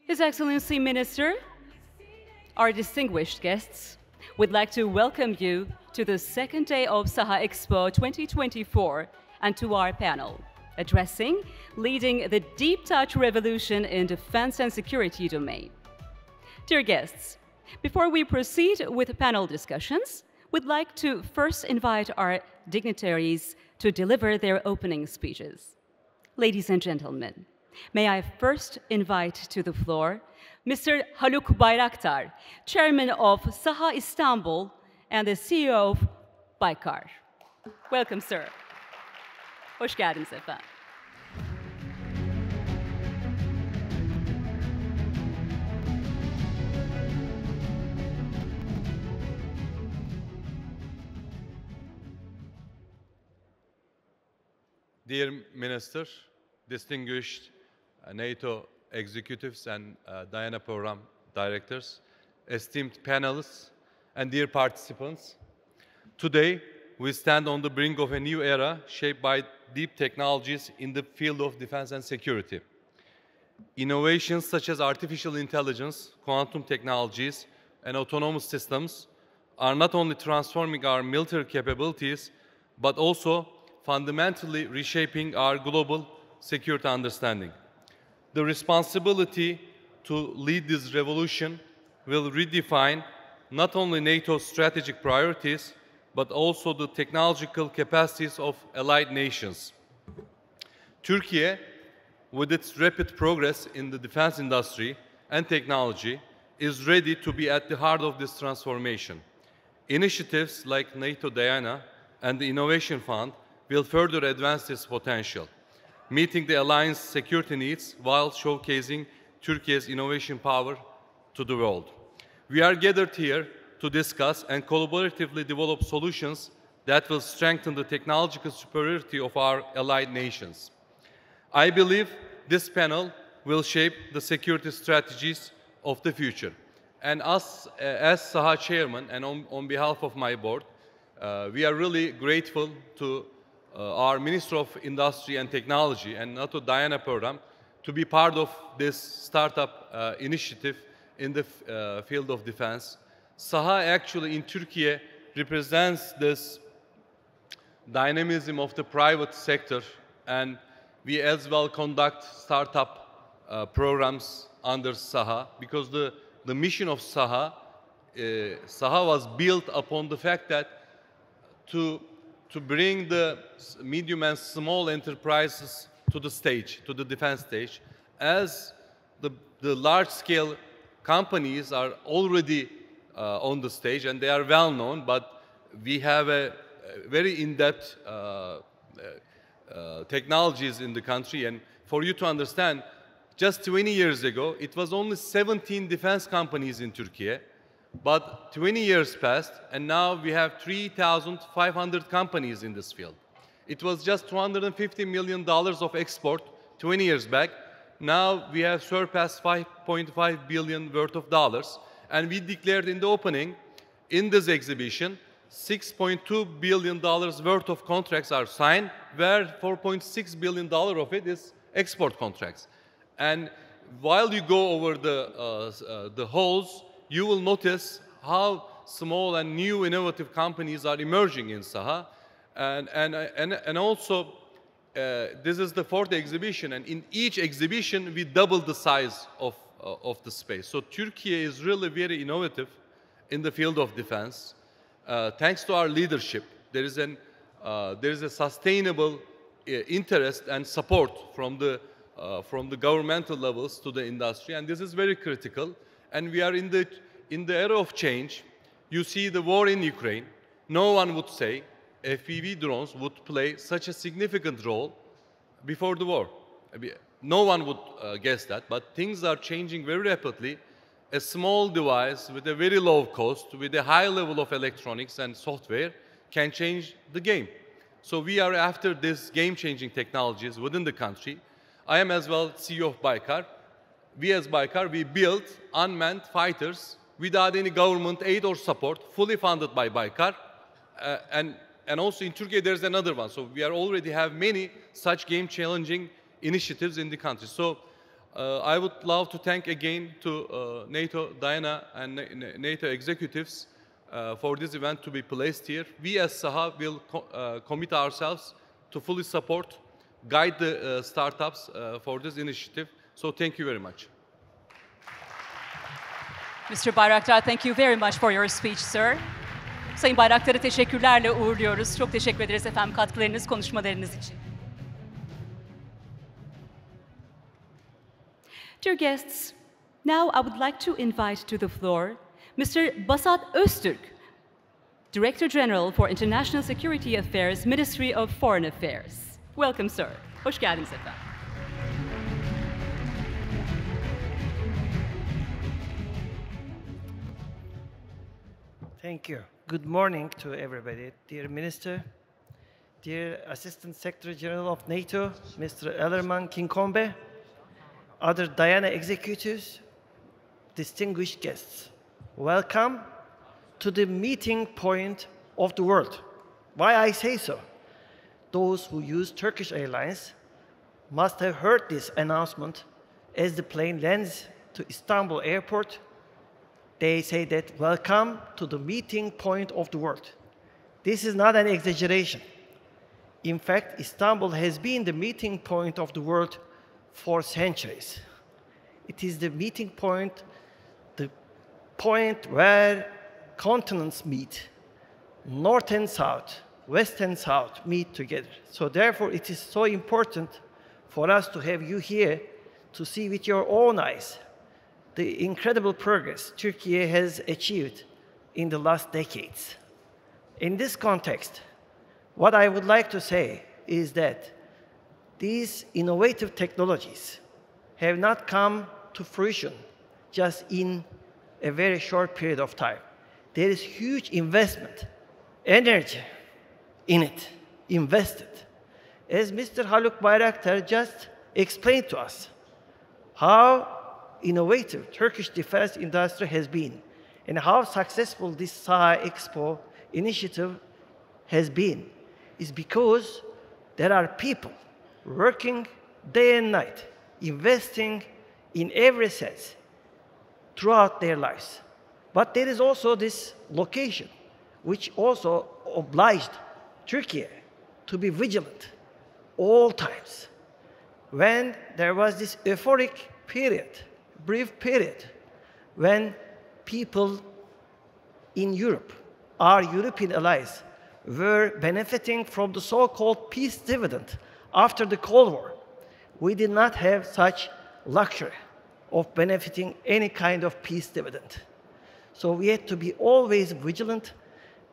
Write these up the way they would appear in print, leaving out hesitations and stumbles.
His Excellency Minister, our distinguished guests, we'd like to welcome you to the second day of Saha Expo 2024 and to our panel, addressing Leading the Deep Touch Revolution in Defense and Security Domain. Dear guests, before we proceed with panel discussions, we'd like to first invite our dignitaries to deliver their opening speeches. Ladies and gentlemen, may I first invite to the floor Mr. Haluk Bayraktar, Chairman of Saha İstanbul and the CEO of Baykar. Welcome, sir. Hoş geldiniz efendim. Dear Minister, distinguished NATO executives and Diana Program directors, esteemed panelists, and dear participants, today we stand on the brink of a new era shaped by deep technologies in the field of defense and security. Innovations such as artificial intelligence, quantum technologies, and autonomous systems are not only transforming our military capabilities, but also fundamentally reshaping our global security understanding. The responsibility to lead this revolution will redefine not only NATO's strategic priorities, but also the technological capacities of allied nations. Turkey, with its rapid progress in the defense industry and technology, is ready to be at the heart of this transformation. Initiatives like NATO Diana and the Innovation Fund will further advance this potential, meeting the alliance security needs while showcasing Turkey's innovation power to the world. We are gathered here to discuss and collaboratively develop solutions that will strengthen the technological superiority of our allied nations. I believe this panel will shape the security strategies of the future. And us, as Saha Chairman and on behalf of my board, we are really grateful to our Minister of Industry and Technology and NATO Diana program to be part of this startup initiative in the field of defense. Saha actually in Turkey represents this dynamism of the private sector, and we as well conduct startup programs under Saha because the mission of Saha was built upon the fact that to bring the medium and small enterprises to the stage, to the defense stage, as the large-scale companies are already on the stage and they are well known, but we have a very in-depth technologies in the country. And for you to understand, just 20 years ago, it was only 17 defense companies in Turkey. But 20 years passed, and now we have 3,500 companies in this field. It was just $250 million of export 20 years back. Now we have surpassed $5.5 billion worth of dollars. And we declared in the opening, in this exhibition, $6.2 billion worth of contracts are signed, where $4.6 billion of it is export contracts. And while you go over the halls, you will notice how small and new innovative companies are emerging in Saha. And also, this is the fourth exhibition, and in each exhibition, we double the size of the space. So Turkey is really very innovative in the field of defense. Thanks to our leadership, there is a sustainable interest and support from the governmental levels to the industry, and this is very critical. And we are in the era of change. You see the war in Ukraine. No one would say FPV drones would play such a significant role before the war. No one would guess that, but things are changing very rapidly. A small device with a very low cost, with a high level of electronics and software can change the game. So we are after these game-changing technologies within the country. I am as well CEO of Baykar. We as Baykar, we built unmanned fighters without any government aid or support, fully funded by Baykar. And also in Turkey, there's another one. So we already have many such game-challenging initiatives in the country. So I would love to thank again to NATO, Diana, and NATO executives for this event to be placed here. We as SAHA will commit ourselves to fully support, guide the startups for this initiative. So thank you very much. Mr. Bayraktar, thank you very much for your speech, sir. Sayın Bayraktar'ı teşekkürlerle uğurluyoruz. Çok teşekkür ederiz efendim katkılarınız, konuşmalarınız için. Dear guests, now I would like to invite to the floor Mr. Basat Öztürk, Director General for International Security Affairs, Ministry of Foreign Affairs. Welcome, sir. Hoş geldiniz efendim. Thank you. Good morning to everybody. Dear Minister, dear Assistant Secretary General of NATO, Mr. Ellerman Kinkombe, other Diana executives, distinguished guests. Welcome to the meeting point of the world. Why I say so? Those who use Turkish Airlines must have heard this announcement as the plane lands to Istanbul airport. They say that, welcome to the meeting point of the world. This is not an exaggeration. In fact, Istanbul has been the meeting point of the world for centuries. It is the meeting point, the point where continents meet, north and south, west and south meet together. So therefore, it is so important for us to have you here to see with your own eyes the incredible progress Turkey has achieved in the last decades. In this context, what I would like to say is that these innovative technologies have not come to fruition just in a very short period of time. There is huge investment, energy in it, invested. As Mr. Haluk Bayraktar just explained to us, how innovative Turkish defense industry has been and how successful this SAHA Expo initiative has been is because there are people working day and night, investing in every sense throughout their lives. But there is also this location which also obliged Turkey to be vigilant all times. When there was this euphoric period, brief period, when people in Europe, our European allies, were benefiting from the so-called peace dividend after the Cold War, we did not have such luxury of benefiting any kind of peace dividend. So we had to be always vigilant,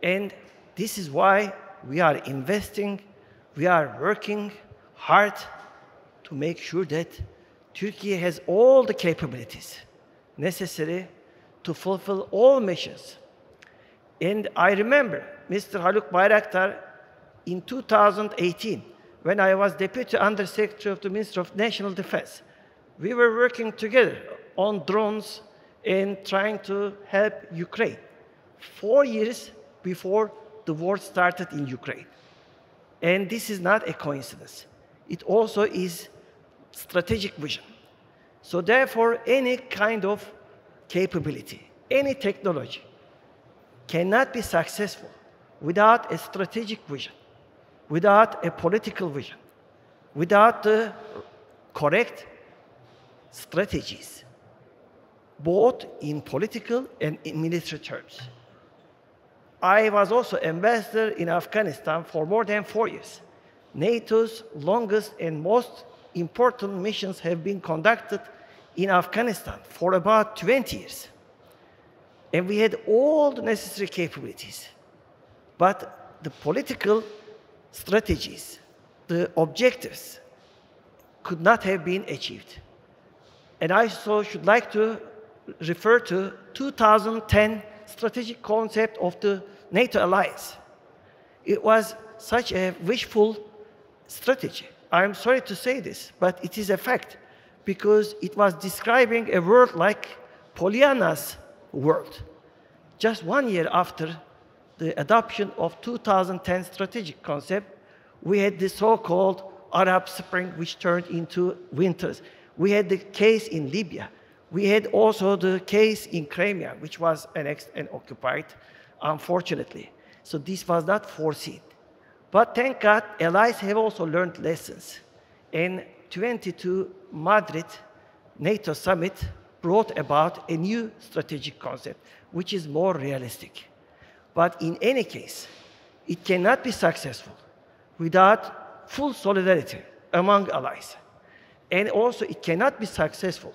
and this is why we are investing, we are working hard to make sure that Turkey has all the capabilities necessary to fulfill all missions. And I remember Mr. Haluk Bayraktar in 2018, when I was Deputy Undersecretary of the Ministry of National Defense. We were working together on drones and trying to help Ukraine 4 years before the war started in Ukraine. And this is not a coincidence. It also is strategic vision. So therefore, any kind of capability, any technology cannot be successful without a strategic vision, without a political vision, without the correct strategies, both in political and in military terms. I was also ambassador in Afghanistan for more than 4 years. NATO's longest and most important missions have been conducted in Afghanistan for about 20 years. And we had all the necessary capabilities. But the political strategies, the objectives, could not have been achieved. And I also should like to refer to 2010 strategic concept of the NATO alliance. It was such a wishful strategy. I'm sorry to say this, but it is a fact, because it was describing a world like Pollyanna's world. Just 1 year after the adoption of 2010 strategic concept, we had the so-called Arab Spring, which turned into winters. We had the case in Libya. We had also the case in Crimea, which was annexed and occupied, unfortunately. So this was not foreseen. But thank God, allies have also learned lessons. In 22 Madrid NATO summit brought about a new strategic concept, which is more realistic. But in any case, it cannot be successful without full solidarity among allies. And also, it cannot be successful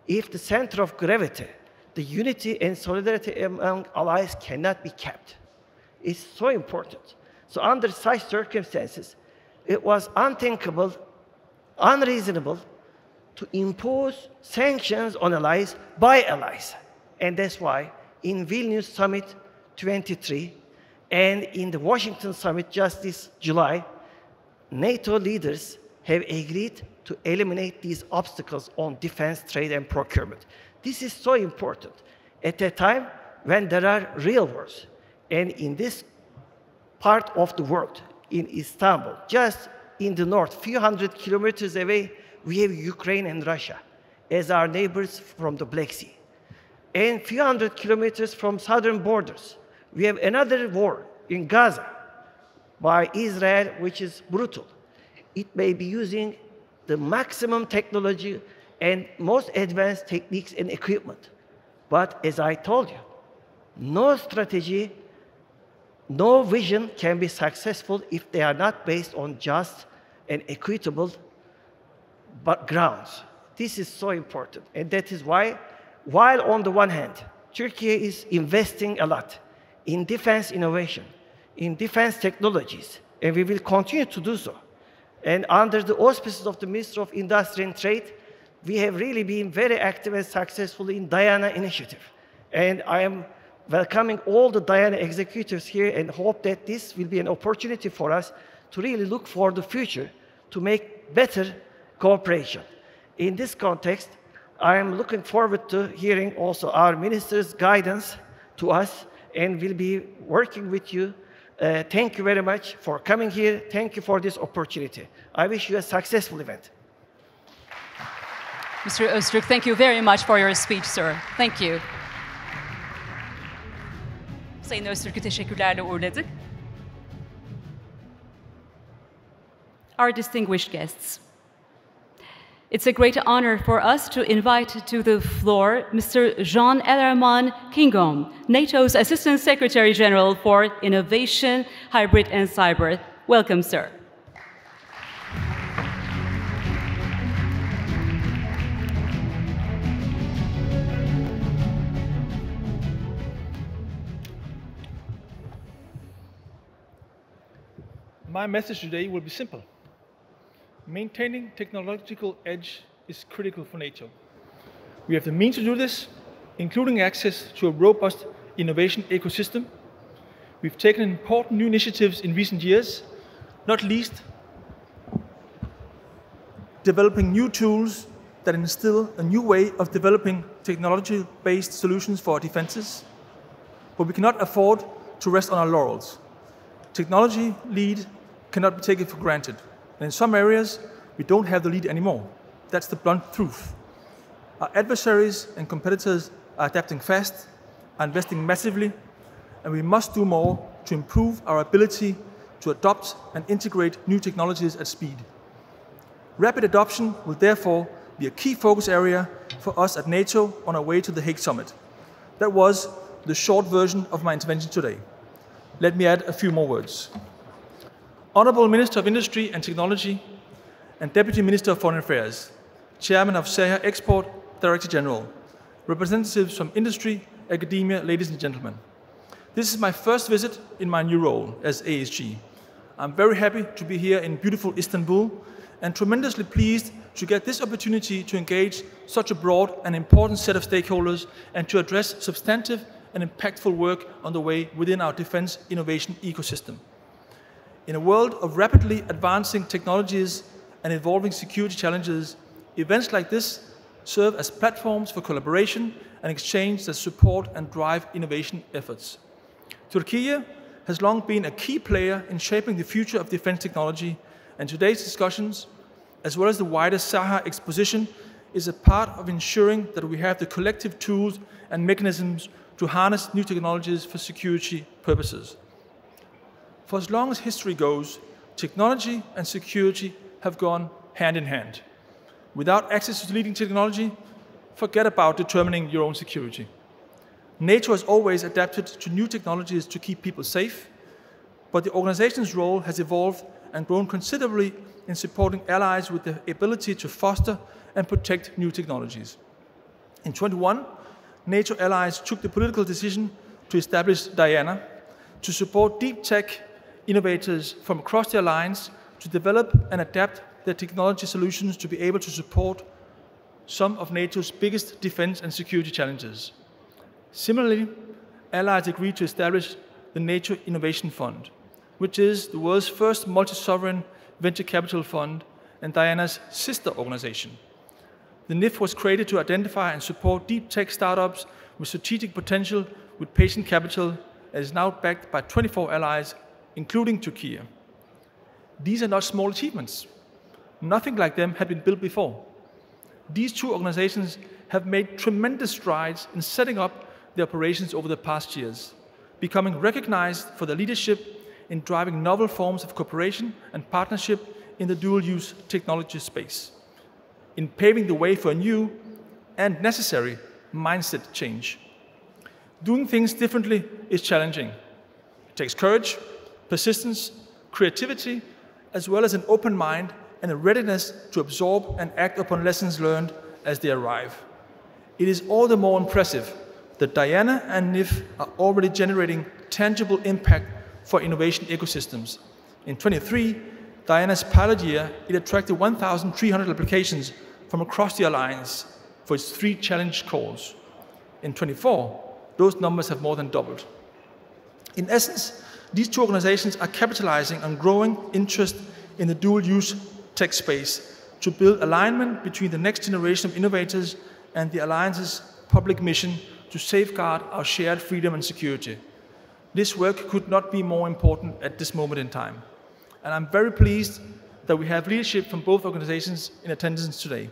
if the center of gravity, the unity and solidarity among allies cannot be kept. It's so important. So under such circumstances, it was unthinkable, unreasonable to impose sanctions on allies by allies. And that's why in Vilnius Summit 23 and in the Washington Summit just this July, NATO leaders have agreed to eliminate these obstacles on defense, trade, and procurement. This is so important at a time when there are real wars. And in this part of the world, in Istanbul, just in the north, few hundred kilometers away, we have Ukraine and Russia as our neighbors from the Black Sea. And few hundred kilometers from southern borders, we have another war in Gaza by Israel, which is brutal. It may be using the maximum technology and most advanced techniques and equipment. But as I told you, no strategy, no vision can be successful if they are not based on just and equitable grounds. This is so important. And that is why, while on the one hand, Turkey is investing a lot in defense innovation, in defense technologies, and we will continue to do so. And under the auspices of the Minister of Industry and Trade, we have really been very active and successful in Diana initiative. And I am welcoming all the Diana executives here and hope that this will be an opportunity for us to really look for the future to make better cooperation. In this context, I am looking forward to hearing also our minister's guidance to us and will be working with you. Thank you very much for coming here. Thank you for this opportunity. I wish you a successful event. Mr. Öztürk, thank you very much for your speech, sir. Thank you. Sayın Öztürk'ü teşekkürlerle uğurladık. Our distinguished guests, it's a great honor for us to invite to the floor Mr. Jean Ellerman Kingom, NATO's Assistant Secretary General for Innovation, Hybrid and Cyber. Welcome, sir. My message today will be simple. Maintaining technological edge is critical for NATO. We have the means to do this, including access to a robust innovation ecosystem. We've taken important new initiatives in recent years, not least developing new tools that instill a new way of developing technology-based solutions for our defenses. But we cannot afford to rest on our laurels. Technology lead cannot be taken for granted. And in some areas, we don't have the lead anymore. That's the blunt truth. Our adversaries and competitors are adapting fast, are investing massively, and we must do more to improve our ability to adopt and integrate new technologies at speed. Rapid adoption will therefore be a key focus area for us at NATO on our way to the Hague Summit. That was the short version of my intervention today. Let me add a few more words. Honourable Minister of Industry and Technology and Deputy Minister of Foreign Affairs, Chairman of SEHA Export, Director General, representatives from industry, academia, ladies and gentlemen. This is my first visit in my new role as ASG. I'm very happy to be here in beautiful Istanbul and tremendously pleased to get this opportunity to engage such a broad and important set of stakeholders and to address substantive and impactful work on the way within our defense innovation ecosystem. In a world of rapidly advancing technologies and evolving security challenges, events like this serve as platforms for collaboration and exchange that support and drive innovation efforts. Turkey has long been a key player in shaping the future of defense technology, and today's discussions, as well as the wider SAHA exposition, is a part of ensuring that we have the collective tools and mechanisms to harness new technologies for security purposes. For as long as history goes, technology and security have gone hand in hand. Without access to leading technology, forget about determining your own security. NATO has always adapted to new technologies to keep people safe, but the organization's role has evolved and grown considerably in supporting allies with the ability to foster and protect new technologies. In 2021, NATO allies took the political decision to establish Diana to support deep tech innovators from across the alliance to develop and adapt their technology solutions to be able to support some of NATO's biggest defense and security challenges. Similarly, allies agreed to establish the NATO Innovation Fund, which is the world's first multi-sovereign venture capital fund and Diana's sister organization. The NIF was created to identify and support deep tech startups with strategic potential with patient capital and is now backed by 24 allies, including Turkey. These are not small achievements. Nothing like them had been built before. These two organizations have made tremendous strides in setting up their operations over the past years, becoming recognized for their leadership in driving novel forms of cooperation and partnership in the dual-use technology space, in paving the way for a new and necessary mindset change. Doing things differently is challenging. It takes courage, persistence, creativity, as well as an open mind and a readiness to absorb and act upon lessons learned as they arrive. It is all the more impressive that Diana and NIF are already generating tangible impact for innovation ecosystems. In 2023, Diana's pilot year, it attracted 1,300 applications from across the alliance for its 3 challenge calls. In 2024, those numbers have more than doubled. In essence, these two organizations are capitalizing on growing interest in the dual-use tech space to build alignment between the next generation of innovators and the alliance's public mission to safeguard our shared freedom and security. This work could not be more important at this moment in time. And I'm very pleased that we have leadership from both organizations in attendance today.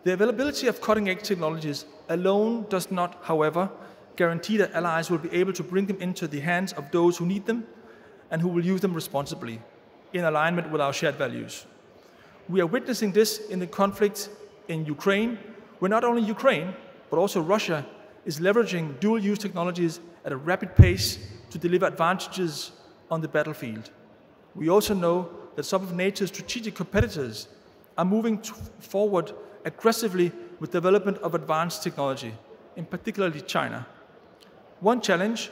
The availability of cutting-edge technologies alone does not, however, guarantee that allies will be able to bring them into the hands of those who need them and who will use them responsibly, in alignment with our shared values. We are witnessing this in the conflict in Ukraine, where not only Ukraine, but also Russia is leveraging dual-use technologies at a rapid pace to deliver advantages on the battlefield. We also know that some of NATO's strategic competitors are moving forward aggressively with development of advanced technology, in particularly China. One challenge,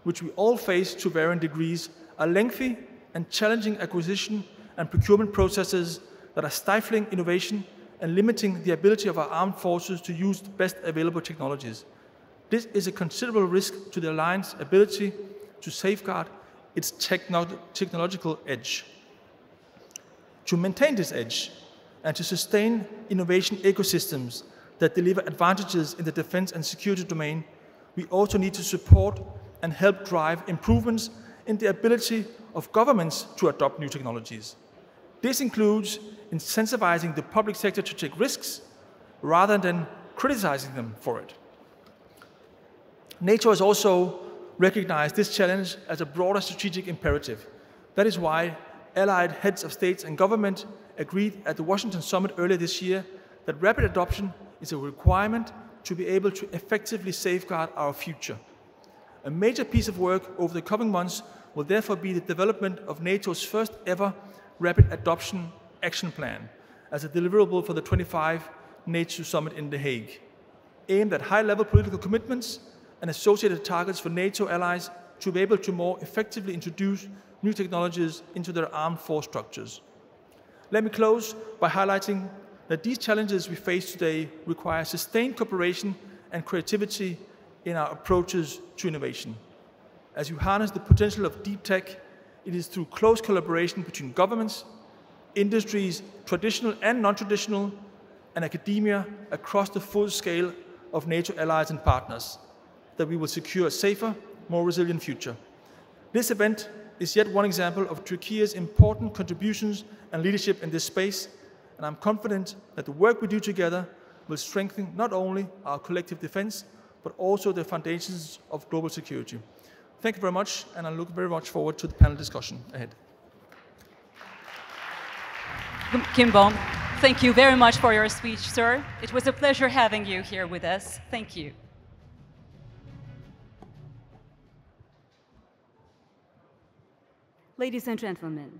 which we all face to varying degrees, are lengthy and challenging acquisition and procurement processes that are stifling innovation and limiting the ability of our armed forces to use the best available technologies. This is a considerable risk to the alliance's ability to safeguard its technological edge. To maintain this edge and to sustain innovation ecosystems that deliver advantages in the defense and security domain, we also need to support and help drive improvements in the ability of governments to adopt new technologies. This includes incentivizing the public sector to take risks rather than criticizing them for it. NATO has also recognized this challenge as a broader strategic imperative. That is why allied heads of states and government agreed at the Washington summit earlier this year that rapid adoption is a requirement to be able to effectively safeguard our future. A major piece of work over the coming months will therefore be the development of NATO's first ever rapid adoption action plan as a deliverable for the 25 NATO summit in The Hague, aimed at high-level political commitments and associated targets for NATO allies to be able to more effectively introduce new technologies into their armed force structures. Let me close by highlighting that these challenges we face today require sustained cooperation and creativity in our approaches to innovation. As you harness the potential of deep tech, it is through close collaboration between governments, industries, traditional and non-traditional, and academia across the full scale of NATO allies and partners that we will secure a safer, more resilient future. This event is yet one example of Turkey's important contributions and leadership in this space, and I'm confident that the work we do together will strengthen not only our collective defense, but also the foundations of global security. Thank you very much, and I look very much forward to the panel discussion ahead. Kim Bom, thank you very much for your speech, sir. It was a pleasure having you here with us. Thank you. Ladies and gentlemen,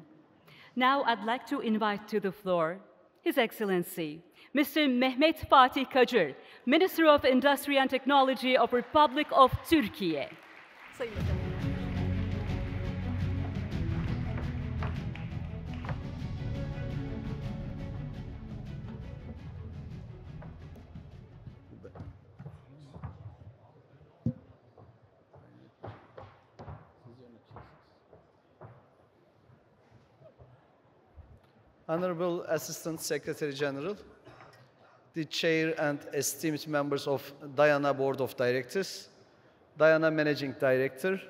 now I'd like to invite to the floor His Excellency, Mr. Mehmet Fatih Kacır, Minister of Industry and Technology of Republic of Turkey. Sayın Bakanım. Honorable Assistant Secretary General, the Chair and esteemed members of Diana Board of Directors, Diana Managing Director,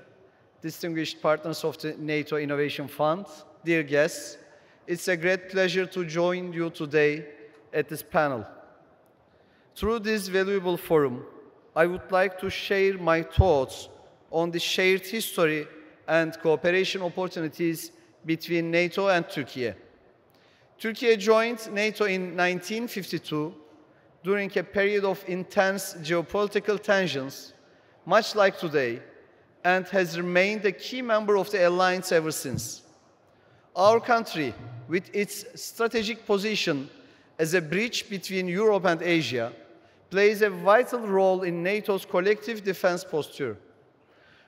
distinguished partners of the NATO Innovation Fund, dear guests, it's a great pleasure to join you today at this panel. Through this valuable forum, I would like to share my thoughts on the shared history and cooperation opportunities between NATO and Turkey. Turkey joined NATO in 1952 during a period of intense geopolitical tensions, much like today, and has remained a key member of the alliance ever since. Our country, with its strategic position as a bridge between Europe and Asia, plays a vital role in NATO's collective defense posture.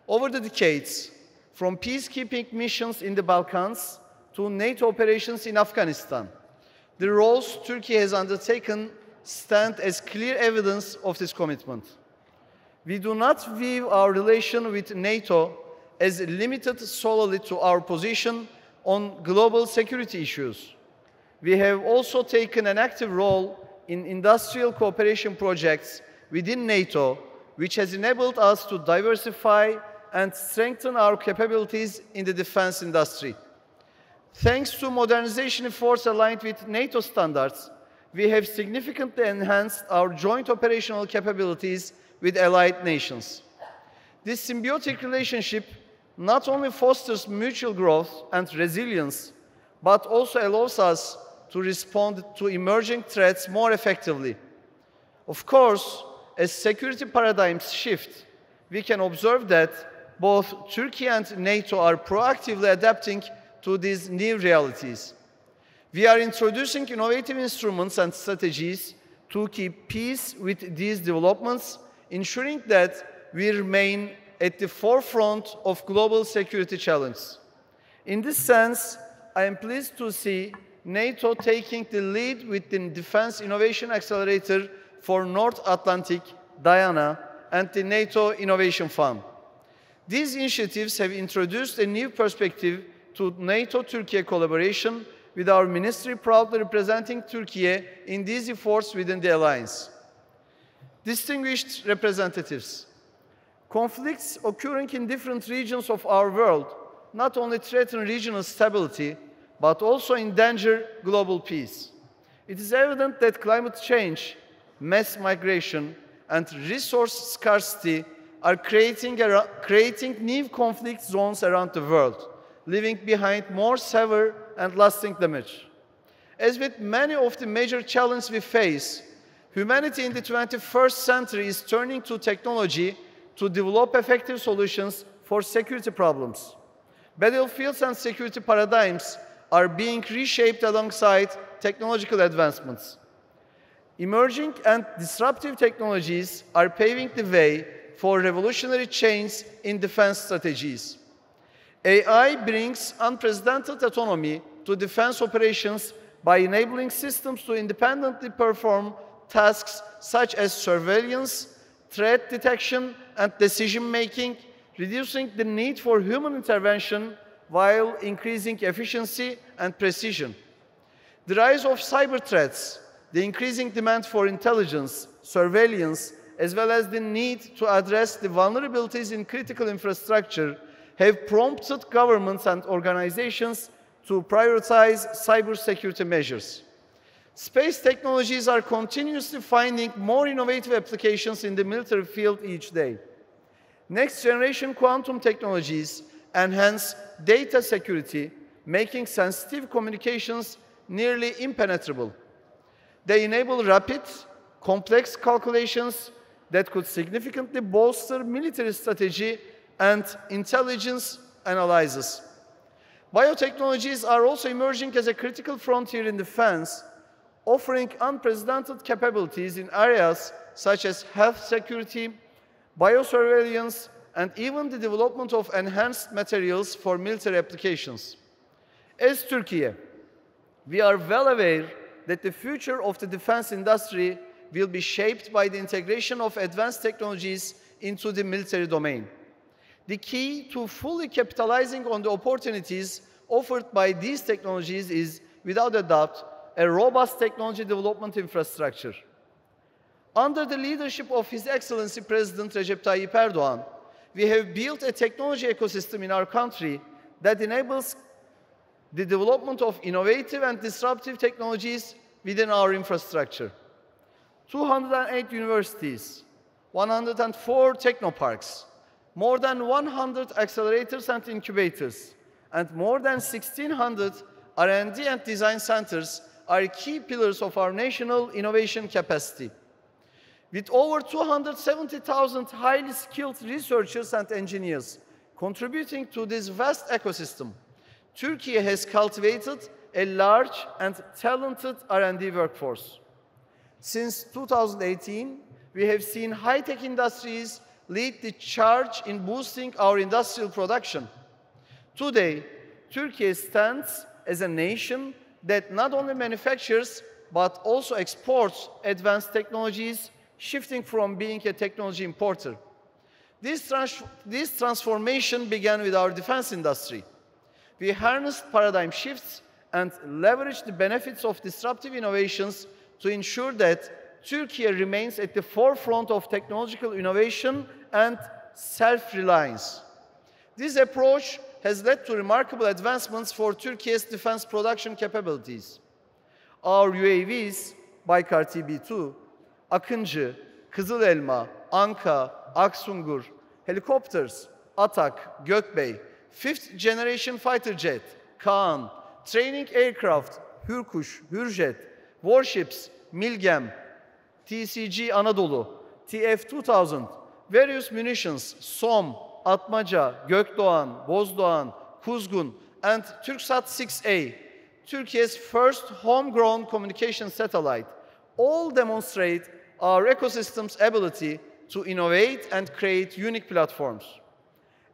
Over the decades, from peacekeeping missions in the Balkans to NATO operations in Afghanistan, the roles Turkey has undertaken stand as clear evidence of this commitment. We do not view our relation with NATO as limited solely to our position on global security issues. We have also taken an active role in industrial cooperation projects within NATO, which has enabled us to diversify and strengthen our capabilities in the defense industry. Thanks to modernization efforts aligned with NATO standards, we have significantly enhanced our joint operational capabilities with allied nations. This symbiotic relationship not only fosters mutual growth and resilience, but also allows us to respond to emerging threats more effectively. Of course, as security paradigms shift, we can observe that both Turkey and NATO are proactively adapting to these new realities. We are introducing innovative instruments and strategies to keep pace with these developments, ensuring that we remain at the forefront of global security challenges. In this sense, I am pleased to see NATO taking the lead with the Defense Innovation Accelerator for North Atlantic, DIANA, and the NATO Innovation Fund. These initiatives have introduced a new perspective to NATO-Turkey collaboration, with our ministry proudly representing Turkey in these efforts within the alliance. Distinguished representatives, conflicts occurring in different regions of our world not only threaten regional stability, but also endanger global peace. It is evident that climate change, mass migration, and resource scarcity are creating new conflict zones around the world, leaving behind more severe and lasting damage. As with many of the major challenges we face, humanity in the 21st century is turning to technology to develop effective solutions for security problems. Battlefields and security paradigms are being reshaped alongside technological advancements. Emerging and disruptive technologies are paving the way for revolutionary change in defense strategies. AI brings unprecedented autonomy to defense operations by enabling systems to independently perform tasks such as surveillance, threat detection, and decision-making, reducing the need for human intervention while increasing efficiency and precision. The rise of cyber threats, the increasing demand for intelligence, surveillance, as well as the need to address the vulnerabilities in critical infrastructure have prompted governments and organizations to prioritize cybersecurity measures. Space technologies are continuously finding more innovative applications in the military field each day. Next-generation quantum technologies enhance data security, making sensitive communications nearly impenetrable. They enable rapid, complex calculations that could significantly bolster military strategy and intelligence analysis. Biotechnologies are also emerging as a critical frontier in defense, offering unprecedented capabilities in areas such as health security, biosurveillance, and even the development of enhanced materials for military applications. As Turkey, we are well aware that the future of the defense industry will be shaped by the integration of advanced technologies into the military domain. The key to fully capitalizing on the opportunities offered by these technologies is, without a doubt, a robust technology development infrastructure. Under the leadership of His Excellency President Recep Tayyip Erdoğan, we have built a technology ecosystem in our country that enables the development of innovative and disruptive technologies within our infrastructure. 208 universities, 104 technoparks, more than 100 accelerators and incubators, and more than 1,600 R&D and design centers are key pillars of our national innovation capacity. With over 270,000 highly skilled researchers and engineers contributing to this vast ecosystem, Turkey has cultivated a large and talented R&D workforce. Since 2018, we have seen high-tech industries lead the charge in boosting our industrial production. Today, Turkey stands as a nation that not only manufactures but also exports advanced technologies, shifting from being a technology importer. This transformation began with our defense industry. We harnessed paradigm shifts and leveraged the benefits of disruptive innovations to ensure that Turkey remains at the forefront of technological innovation and self-reliance. This approach has led to remarkable advancements for Turkey's defense production capabilities. Our UAVs, Baykar TB2, Akıncı, Kızıl Elma, Anka, Aksungur, helicopters, Atak, Gökbey, 5th generation fighter jet, Kaan, training aircraft, Hürkuş, Hürjet, warships, Milgem, TCG Anadolu, TF-2000, various munitions, SOM, Atmaca, Gökdoğan, Bozdoğan, Kuzgun, and Türksat 6A, Turkey's first homegrown communication satellite, all demonstrate our ecosystem's ability to innovate and create unique platforms.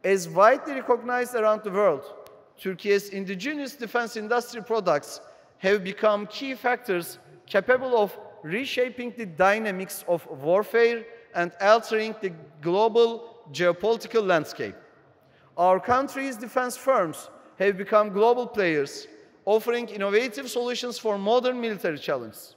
As widely recognized around the world, Turkey's indigenous defense industry products have become key factors capable of reshaping the dynamics of warfare and altering the global geopolitical landscape. Our country's defense firms have become global players, offering innovative solutions for modern military challenges.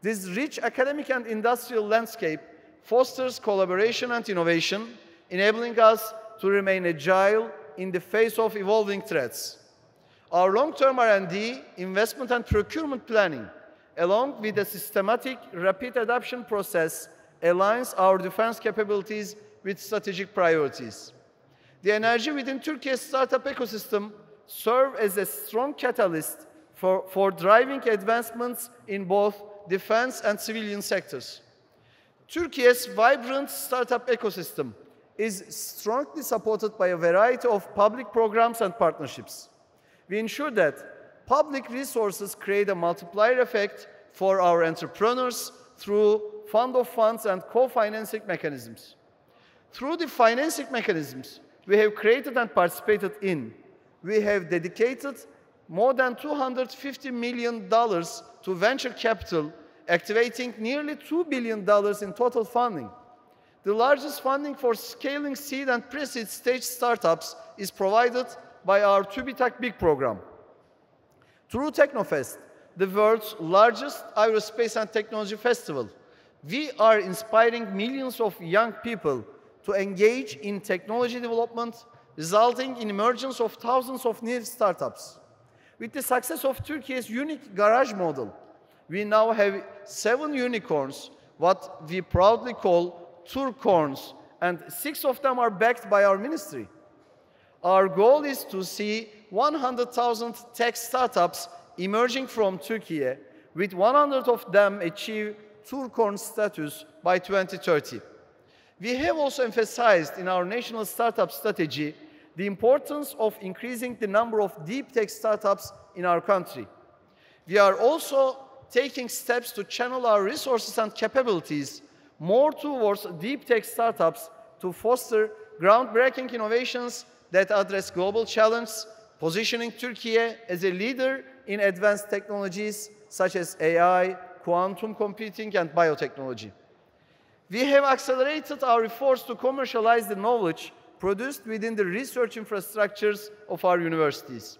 This rich academic and industrial landscape fosters collaboration and innovation, enabling us to remain agile in the face of evolving threats. Our long-term R&D, investment and procurement planning, along with a systematic rapid adoption process, aligns our defense capabilities with strategic priorities. The energy within Turkey's startup ecosystem serves as a strong catalyst for driving advancements in both defense and civilian sectors. Turkey's vibrant startup ecosystem is strongly supported by a variety of public programs and partnerships. We ensure that public resources create a multiplier effect for our entrepreneurs through fund of funds and co-financing mechanisms. Through the financing mechanisms we have created and participated in, we have dedicated more than $250 million to venture capital, activating nearly $2 billion in total funding. The largest funding for scaling seed and pre-seed stage startups is provided by our TÜBİTAK BIG program. Through Technofest, the world's largest aerospace and technology festival, we are inspiring millions of young people to engage in technology development, resulting in emergence of thousands of new startups. With the success of Turkey's unique garage model, We now have 7 unicorns, what we proudly call Turcorns, and 6 of them are backed by our ministry. Our goal is to see 100,000 tech startups emerging from Turkey, with 100 of them achieve Turcorn status by 2030. We have also emphasized in our national startup strategy the importance of increasing the number of deep tech startups in our country. We are also taking steps to channel our resources and capabilities more towards deep tech startups to foster groundbreaking innovations that address global challenges, positioning Turkey as a leader in advanced technologies such as AI, quantum computing, and biotechnology. We have accelerated our efforts to commercialize the knowledge produced within the research infrastructures of our universities.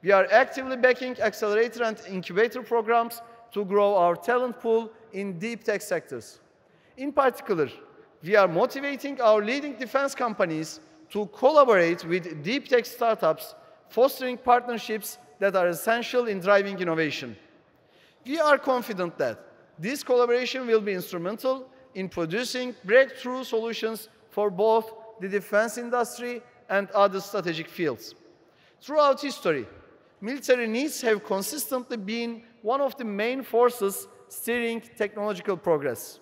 We are actively backing accelerator and incubator programs to grow our talent pool in deep tech sectors. In particular, we are motivating our leading defense companies to collaborate with deep tech startups, fostering partnerships that are essential in driving innovation. We are confident that this collaboration will be instrumental in producing breakthrough solutions for both the defense industry and other strategic fields. Throughout history, military needs have consistently been one of the main forces steering technological progress.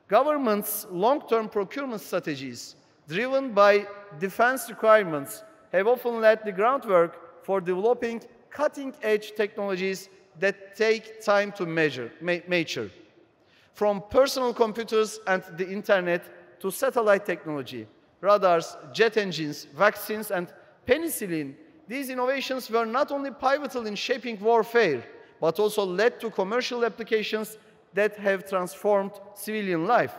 Governments' long-term procurement strategies, driven by defense requirements, have often laid the groundwork for developing cutting-edge technologies that take time to mature. From personal computers and the internet to satellite technology, radars, jet engines, vaccines, and penicillin, these innovations were not only pivotal in shaping warfare, but also led to commercial applications that have transformed civilian life.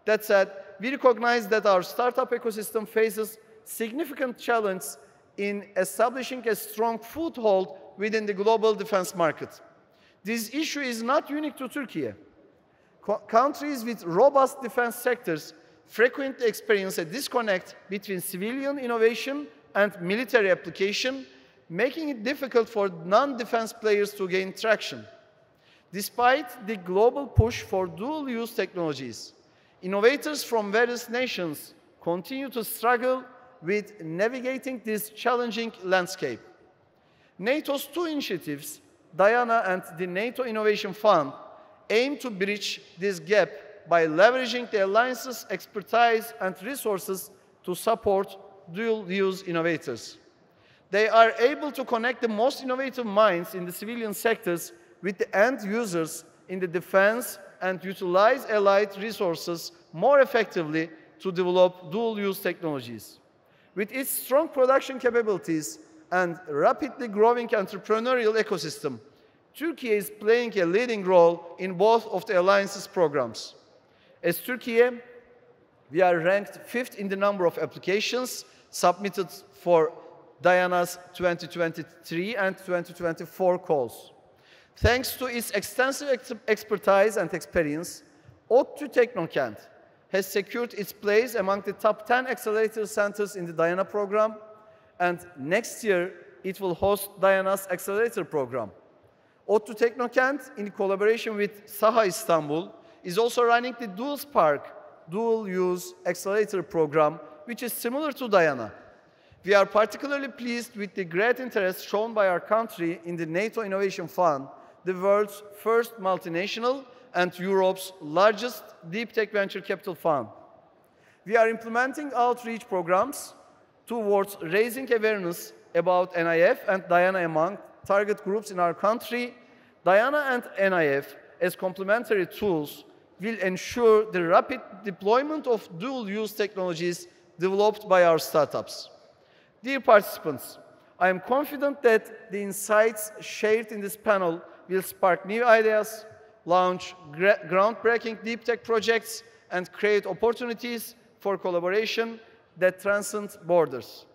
That said, we recognize that our startup ecosystem faces significant challenges in establishing a strong foothold within the global defense market. This issue is not unique to Turkey. Countries with robust defense sectors frequently experience a disconnect between civilian innovation and military application, making it difficult for non-defense players to gain traction. Despite the global push for dual-use technologies, innovators from various nations continue to struggle with navigating this challenging landscape. NATO's 2 initiatives, Diana and the NATO Innovation Fund, aim to bridge this gap by leveraging the alliance's expertise and resources to support dual-use innovators. They are able to connect the most innovative minds in the civilian sectors with the end users in the defense and utilize allied resources more effectively to develop dual-use technologies. With its strong production capabilities and rapidly growing entrepreneurial ecosystem, Turkey is playing a leading role in both of the alliance's programs. As Turkey, we are ranked 5th in the number of applications submitted for Diana's 2023 and 2024 calls. Thanks to its extensive expertise and experience, ODTÜ Teknokent has secured its place among the top 10 accelerator centers in the Diana program, and next year it will host Diana's accelerator program. ODTÜ Teknokent, in collaboration with Saha İstanbul, is also running the Dual Spark dual-use accelerator program, which is similar to Diana. We are particularly pleased with the great interest shown by our country in the NATO Innovation Fund, the world's first multinational and Europe's largest deep tech venture capital fund. We are implementing outreach programs towards raising awareness about NIF and Diana among target groups in our country. Diana and NIF, as complementary tools, will ensure the rapid deployment of dual-use technologies developed by our startups. Dear participants, I am confident that the insights shared in this panel will spark new ideas, launch groundbreaking deep tech projects, and create opportunities for collaboration that transcend borders.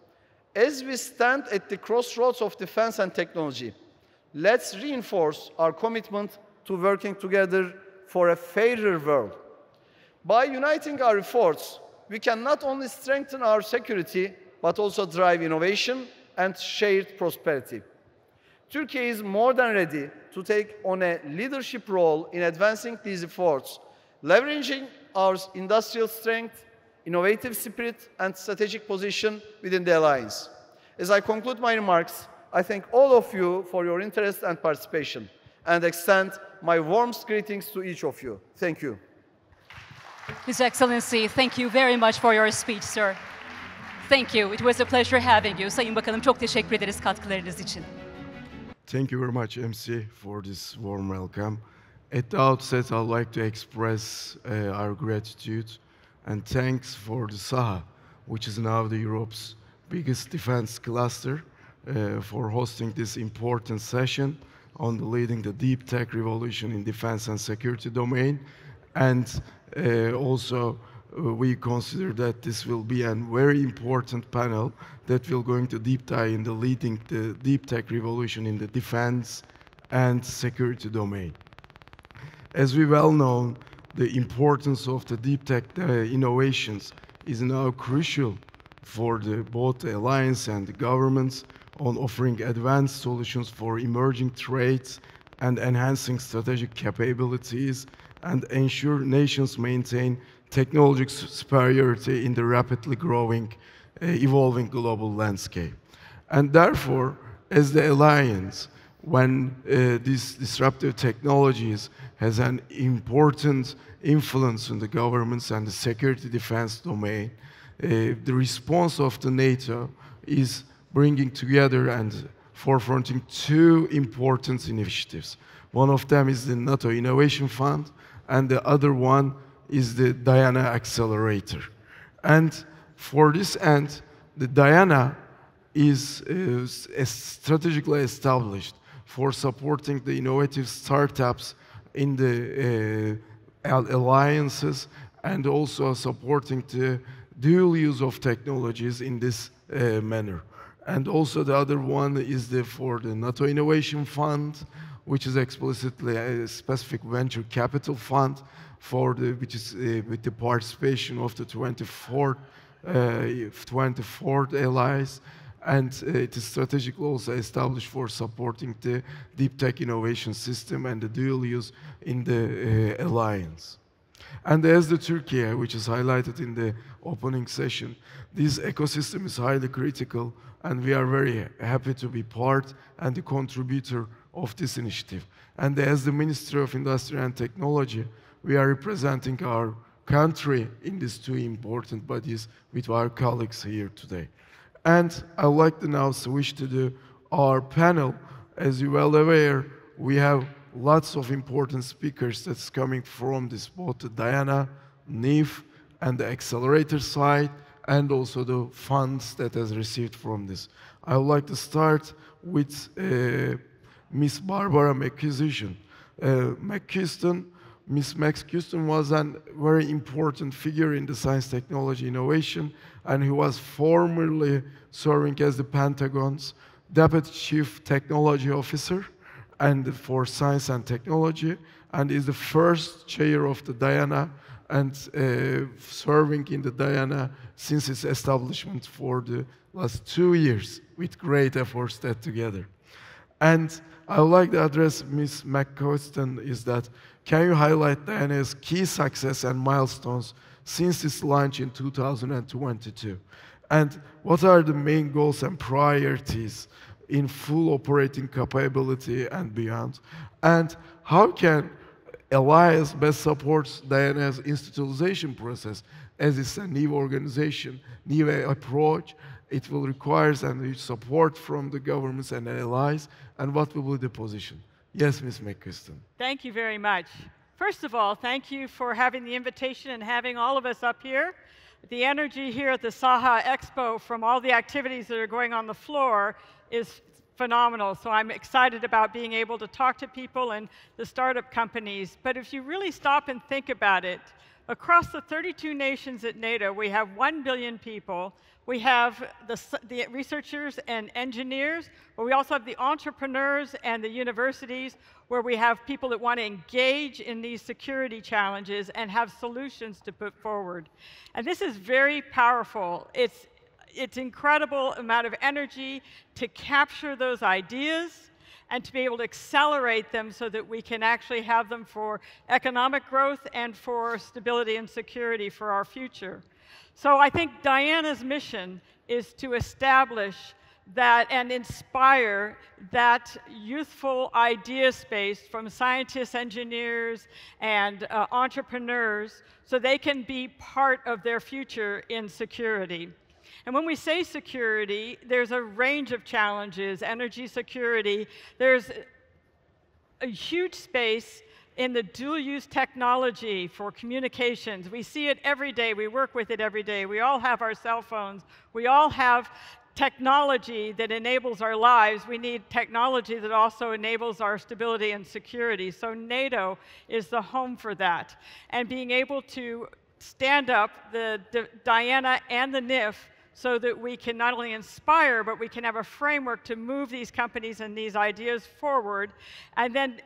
As we stand at the crossroads of defense and technology, let's reinforce our commitment to working together for a fairer world. By uniting our efforts, we can not only strengthen our security, but also drive innovation and shared prosperity. Turkey is more than ready to take on a leadership role in advancing these efforts, leveraging our industrial strength, innovative spirit, and strategic position within the alliance. As I conclude my remarks, I thank all of you for your interest and participation, and extend my warmest greetings to each of you. Thank you. His Excellency, thank you very much for your speech, sir. Thank you. It was a pleasure having you. Sayın Bakanım, çok teşekkür ederiz katkılarınız için. Thank you very much, MC, for this warm welcome. At the outset, I'd like to express our gratitude and thanks for the SAHA, which is now the Europe's biggest defense cluster, for hosting this important session on leading the deep tech revolution in defense and security domain. And also, we consider that this will be a very important panel that will going to deep dive in the leading the deep tech revolution in the defense and security domain. As we well know, the importance of the deep tech innovations is now crucial for both the alliance and the governments on offering advanced solutions for emerging threats and enhancing strategic capabilities and ensure nations maintain technological superiority in the rapidly growing, evolving global landscape. And therefore, as the alliance, when these disruptive technologies has an important influence on the governments and the security defense domain, the response of the NATO is bringing together and forefronting two important initiatives. One of them is the NATO Innovation Fund, and the other one is the Diana Accelerator. And for this end, the Diana is strategically established for supporting the innovative startups in the alliances and also supporting the dual use of technologies in this manner. And also the other one is for the NATO Innovation Fund, which is explicitly a specific venture capital fund for which is with the participation of the 24th allies, and it is strategically also established for supporting the deep tech innovation system and the dual use in the alliance. And as the Turkey, which is highlighted in the opening session, this ecosystem is highly critical, and we are very happy to be part and the contributor of this initiative. And as the Minister of Industry and Technology, we are representing our country in these two important bodies with our colleagues here today. And I would like to now switch to our panel. As you're well aware, we have lots of important speakers that's coming from both the Diana, NIF, and the accelerator side, and also the funds that has received from this. I would like to start with Miss Barbara McCuistion. Miss McCuistion was a very important figure in the science, technology, innovation, and he was formerly serving as the Pentagon's Deputy Chief Technology Officer and for Science and Technology, and is the first chair of the Diana, and serving in the Diana since its establishment for the last 2 years with great efforts that together. And I would like to address Ms. McCuistion is that, can you highlight Diana's key success and milestones since its launch in 2022? And what are the main goals and priorities in full operating capability and beyond? And how can Alliance best supports Diana's institutionalization process, as it's a new organization, new approach? It will require and support from the governments and allies, and what will be the position? Yes, Ms. McCuistion. Thank you very much. First of all, thank you for having the invitation and having all of us up here. The energy here at the Saha Expo from all the activities that are going on the floor is phenomenal. So I'm excited about being able to talk to people and the startup companies. But if you really stop and think about it, across the 32 nations at NATO, we have 1 billion people. We have the researchers and engineers, but we also have the entrepreneurs and the universities, where we have people that want to engage in these security challenges and have solutions to put forward. And this is very powerful. It's incredible amount of energy to capture those ideas and to be able to accelerate them so that we can actually have them for economic growth and for stability and security for our future. So I think Diana's mission is to establish that and inspire that youthful idea space from scientists, engineers, and entrepreneurs so they can be part of their future in security. And when we say security, there's a range of challenges. Energy security, there's a huge space in the dual-use technology for communications. We see it every day. We work with it every day. We all have our cell phones. We all have technology that enables our lives. We need technology that also enables our stability and security. So NATO is the home for that. And being able to stand up the Diana and the NIF so that we can not only inspire, but we can have a framework to move these companies and these ideas forward, and then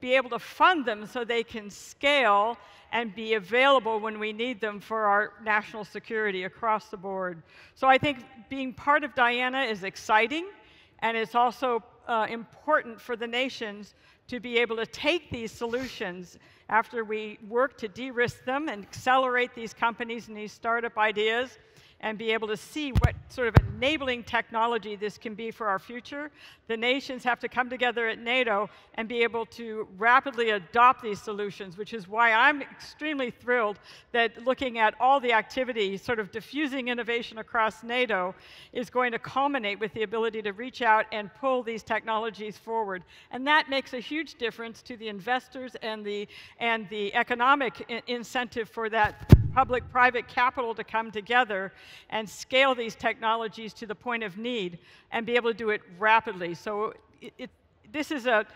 be able to fund them so they can scale and be available when we need them for our national security across the board. So I think being part of Diana is exciting, and it's also important for the nations to be able to take these solutions after we work to de-risk them and accelerate these companies and these startup ideas, and be able to see what sort of enabling technology this can be for our future. The nations have to come together at NATO and be able to rapidly adopt these solutions, which is why I'm extremely thrilled that looking at all the activity, sort of diffusing innovation across NATO, is going to culminate with the ability to reach out and pull these technologies forward. And that makes a huge difference to the investors and the economic incentive for that public-private capital to come together and scale these technologies to the point of need and be able to do it rapidly. So this is a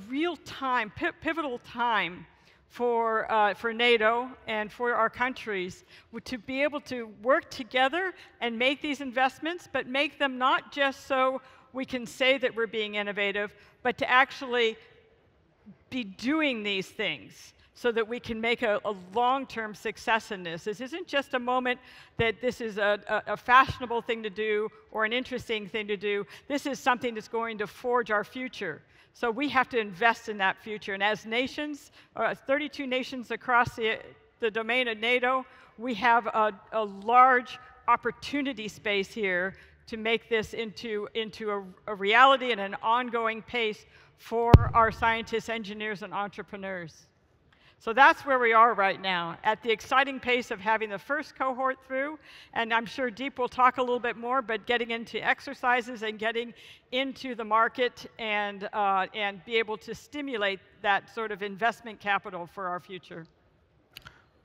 real-time, pivotal time for NATO and for our countries to be able to work together and make these investments, but make them not just so we can say that we're being innovative, but to actually be doing these things, so that we can make a long-term success in this. This isn't just a moment that this is a fashionable thing to do or an interesting thing to do. This is something that's going to forge our future. So we have to invest in that future. And as nations, 32 nations across the domain of NATO, we have a large opportunity space here to make this into a reality and an ongoing pace for our scientists, engineers, and entrepreneurs. So that's where we are right now, at the exciting pace of having the first cohort through, and I'm sure Deep will talk a little bit more, but getting into exercises and getting into the market and be able to stimulate that sort of investment capital for our future.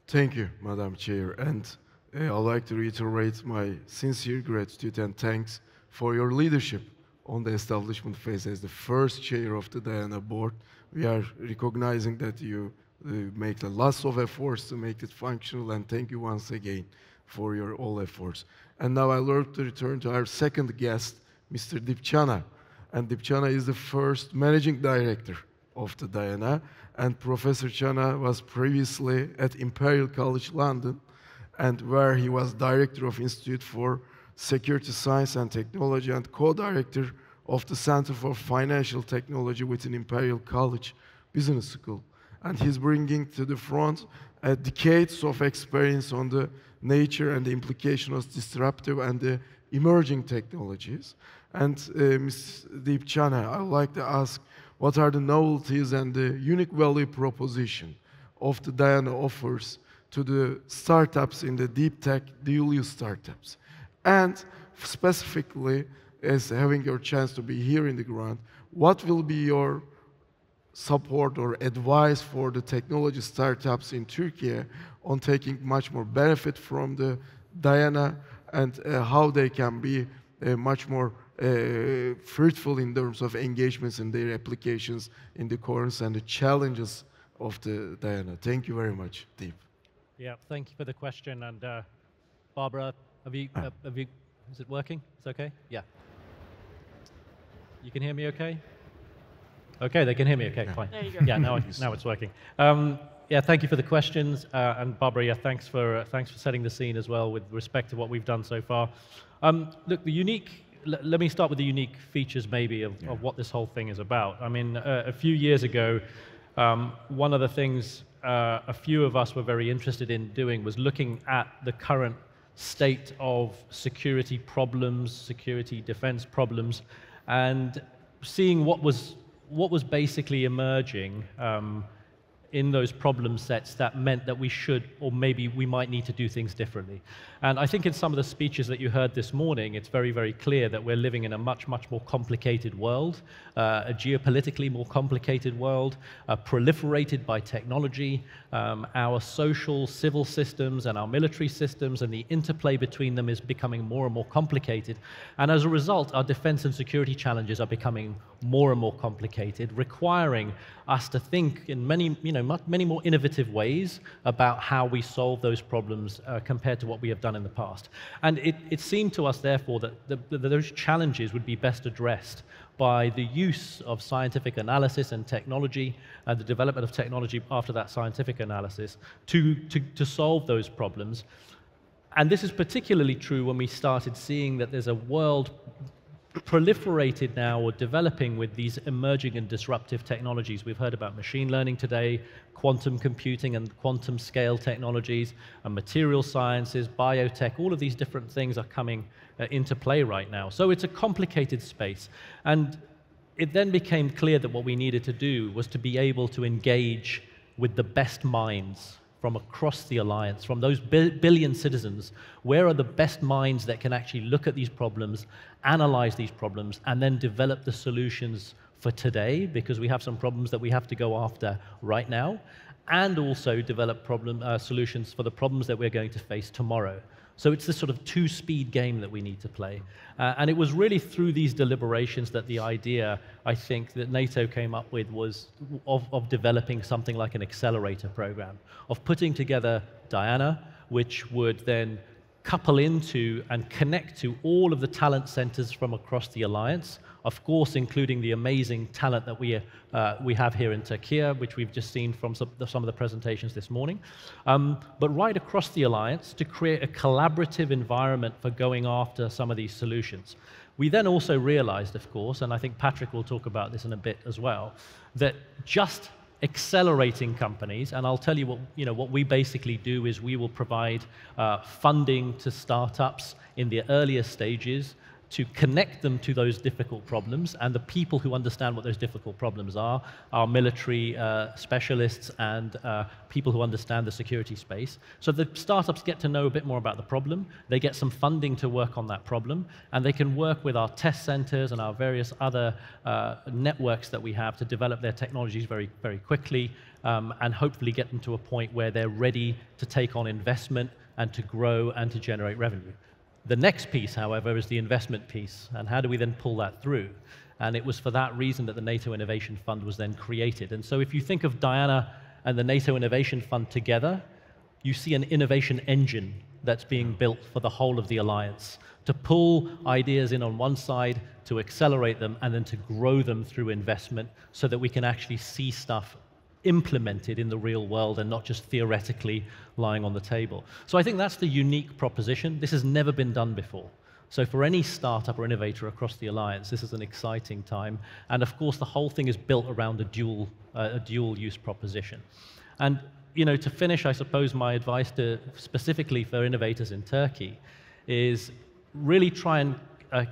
Thank you, Madam Chair, and I'd like to reiterate my sincere gratitude and thanks for your leadership on the establishment phase as the first chair of the Diana board. We are recognizing that you make a lot of efforts to make it functional, and thank you once again for your all efforts. And now I'd like to return to our second guest, Mr. Dipchana. And Dipchana is the first managing director of the Diana, and Professor Chana was previously at Imperial College London, and where he was director of Institute for Security Science and Technology and co-director of the Center for Financial Technology within Imperial College Business School. And he's bringing to the front decades of experience on the nature and the implication of disruptive and the emerging technologies. And Ms. Dipchana, I would like to ask, what are the novelties and the unique value proposition of the Diana offers to the startups in the deep tech, dual-use startups? And specifically, as having your chance to be here in the ground, what will be your support or advice for the technology startups in Turkey on taking much more benefit from the Diana, and how they can be much more fruitful in terms of engagements in their applications in the course and the challenges of the Diana. Thank you very much, Deep. Yeah, thank you for the question. And Barbara, is it working? It's okay? Yeah. You can hear me okay? Okay, they can hear me okay, fine. There you go. Yeah, now it's working. Yeah, thank you for the questions. And Barbara, yeah, thanks for setting the scene as well with respect to what we've done so far. Look, the unique let me start with the unique features maybe of what this whole thing is about. I mean, a few years ago, one of the things a few of us were very interested in doing was looking at the current state of security problems, security defense problems, and seeing what was basically emerging in those problem sets that meant that we should, or maybe we might need to do things differently. And I think in some of the speeches that you heard this morning, it's very, very clear that we're living in a much, much more complicated world, a geopolitically more complicated world, proliferated by technology. Our social, civil systems and our military systems and the interplay between them is becoming more and more complicated. And as a result, our defense and security challenges are becoming more and more complicated, requiring us to think in many, many more innovative ways about how we solve those problems compared to what we have done in the past. And it seemed to us, therefore, that those challenges would be best addressed by the use of scientific analysis and technology, and the development of technology after that scientific analysis to solve those problems. And this is particularly true when we started seeing that there's a world proliferated now or developing with these emerging and disruptive technologies. We've heard about machine learning today, quantum computing and quantum scale technologies, and material sciences, biotech, all of these different things are coming into play right now. So it's a complicated space. And it then became clear that what we needed to do was to be able to engage with the best minds from across the alliance, from those billion citizens. Where are the best minds that can actually look at these problems, analyze these problems, and then develop the solutions for today, because we have some problems that we have to go after right now, and also develop solutions for the problems that we're going to face tomorrow. So it's this sort of two-speed game that we need to play. And it was really through these deliberations that the idea, I think, that NATO came up with was of developing something like an accelerator program, of putting together Diana, which would then couple into and connect to all of the talent centers from across the alliance, of course, including the amazing talent that we have here in Turkey, which we've just seen from some of the presentations this morning, but right across the alliance to create a collaborative environment for going after some of these solutions. We then also realized, of course, and I think Patrick will talk about this in a bit as well, that just accelerating companies, and I'll tell you what we basically do is we will provide funding to startups in the earlier stages to connect them to those difficult problems, and the people who understand what those difficult problems are military specialists and people who understand the security space. So the startups get to know a bit more about the problem, they get some funding to work on that problem, and they can work with our test centers and our various other networks that we have to develop their technologies very, very quickly, and hopefully get them to a point where they're ready to take on investment and to grow and to generate revenue. The next piece, however, is the investment piece, and how do we then pull that through? And it was for that reason that the NATO Innovation Fund was then created. And so if you think of Diana and the NATO Innovation Fund together, you see an innovation engine that's being built for the whole of the alliance, to pull ideas in on one side, to accelerate them, and then to grow them through investment so that we can actually see stuff implemented in the real world and not just theoretically lying on the table. So I think that's the unique proposition. This has never been done before. So for any startup or innovator across the alliance, this is an exciting time. And of course, the whole thing is built around a dual use proposition. And to finish, I suppose my advice specifically for innovators in Turkey is really try and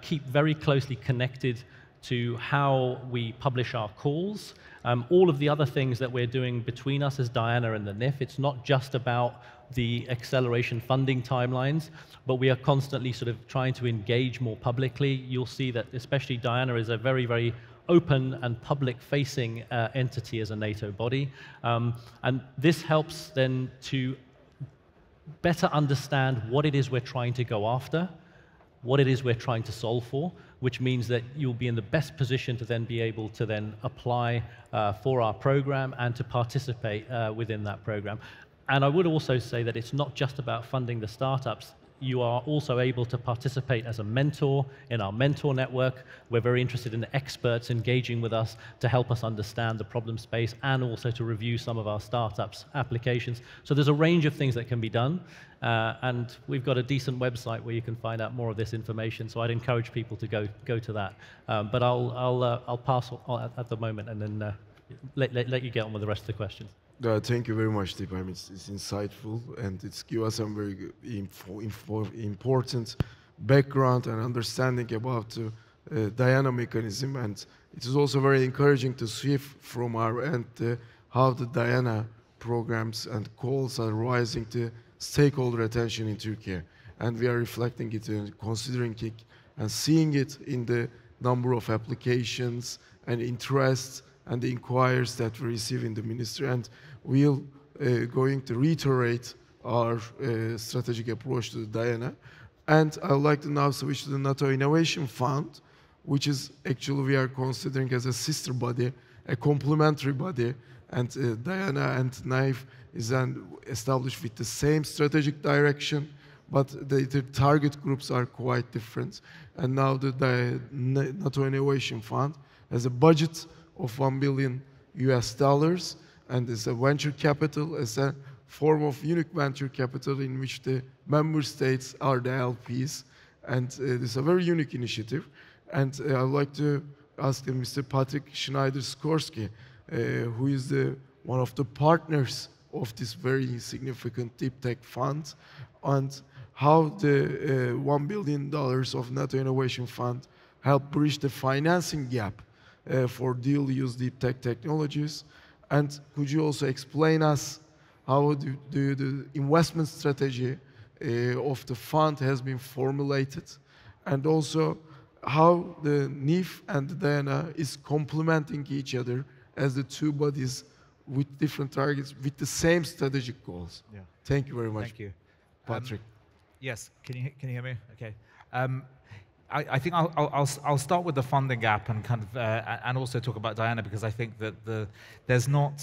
keep very closely connected to how we publish our calls, all of the other things that we're doing between us as Diana and the NIF. It's not just about the acceleration funding timelines, but we are constantly sort of trying to engage more publicly. You'll see that especially Diana is a very, very open and public-facing entity as a NATO body. And this helps then to better understand what it is we're trying to go after, what it is we're trying to solve for, which means that you'll be in the best position to then be able to then apply for our program and to participate within that program. And I would also say that it's not just about funding the startups. you are also able to participate as a mentor in our mentor network. We're very interested in experts engaging with us to help us understand the problem space and also to review some of our startups' applications. So there's a range of things that can be done. And we've got a decent website where you can find out more of this information. So I'd encourage people to go to that. But I'll pass on at the moment and then let you get on with the rest of the questions. Thank you very much, Deep. I mean, it's insightful and it's give us some very important background and understanding about the Diana mechanism. And it is also very encouraging to see from our end how the Diana programs and calls are rising to stakeholder attention in Turkey. And we are reflecting it and considering it and seeing it in the number of applications and interests and the inquiries that we receive in the ministry. And we'll going to reiterate our strategic approach to the Diana. And I would like to now switch to the NATO Innovation Fund, which is actually we are considering as a sister body, a complementary body. And Diana and NAIF is then established with the same strategic direction, but the target groups are quite different. And now the NATO Innovation Fund has a budget of $1 billion and is a venture capital, as a form of unique venture capital in which the member states are the LPs. And it's a very unique initiative. And I'd like to ask Mr. Patrick Schneider-Skorsky, who is one of the partners of this very significant deep tech fund, and how the $1 billion of NATO Innovation Fund help bridge the financing gap for dual-use deep tech technologies. And could you also explain us how the investment strategy of the fund has been formulated, and also how the NIF and the Diana is complementing each other as the two bodies with different targets, with the same strategic goals? Yeah. Thank you very much. Thank you. Patrick. Yes, can you hear me? Okay. I think I'll start with the funding gap and kind of and also talk about Diana, because I think that it's not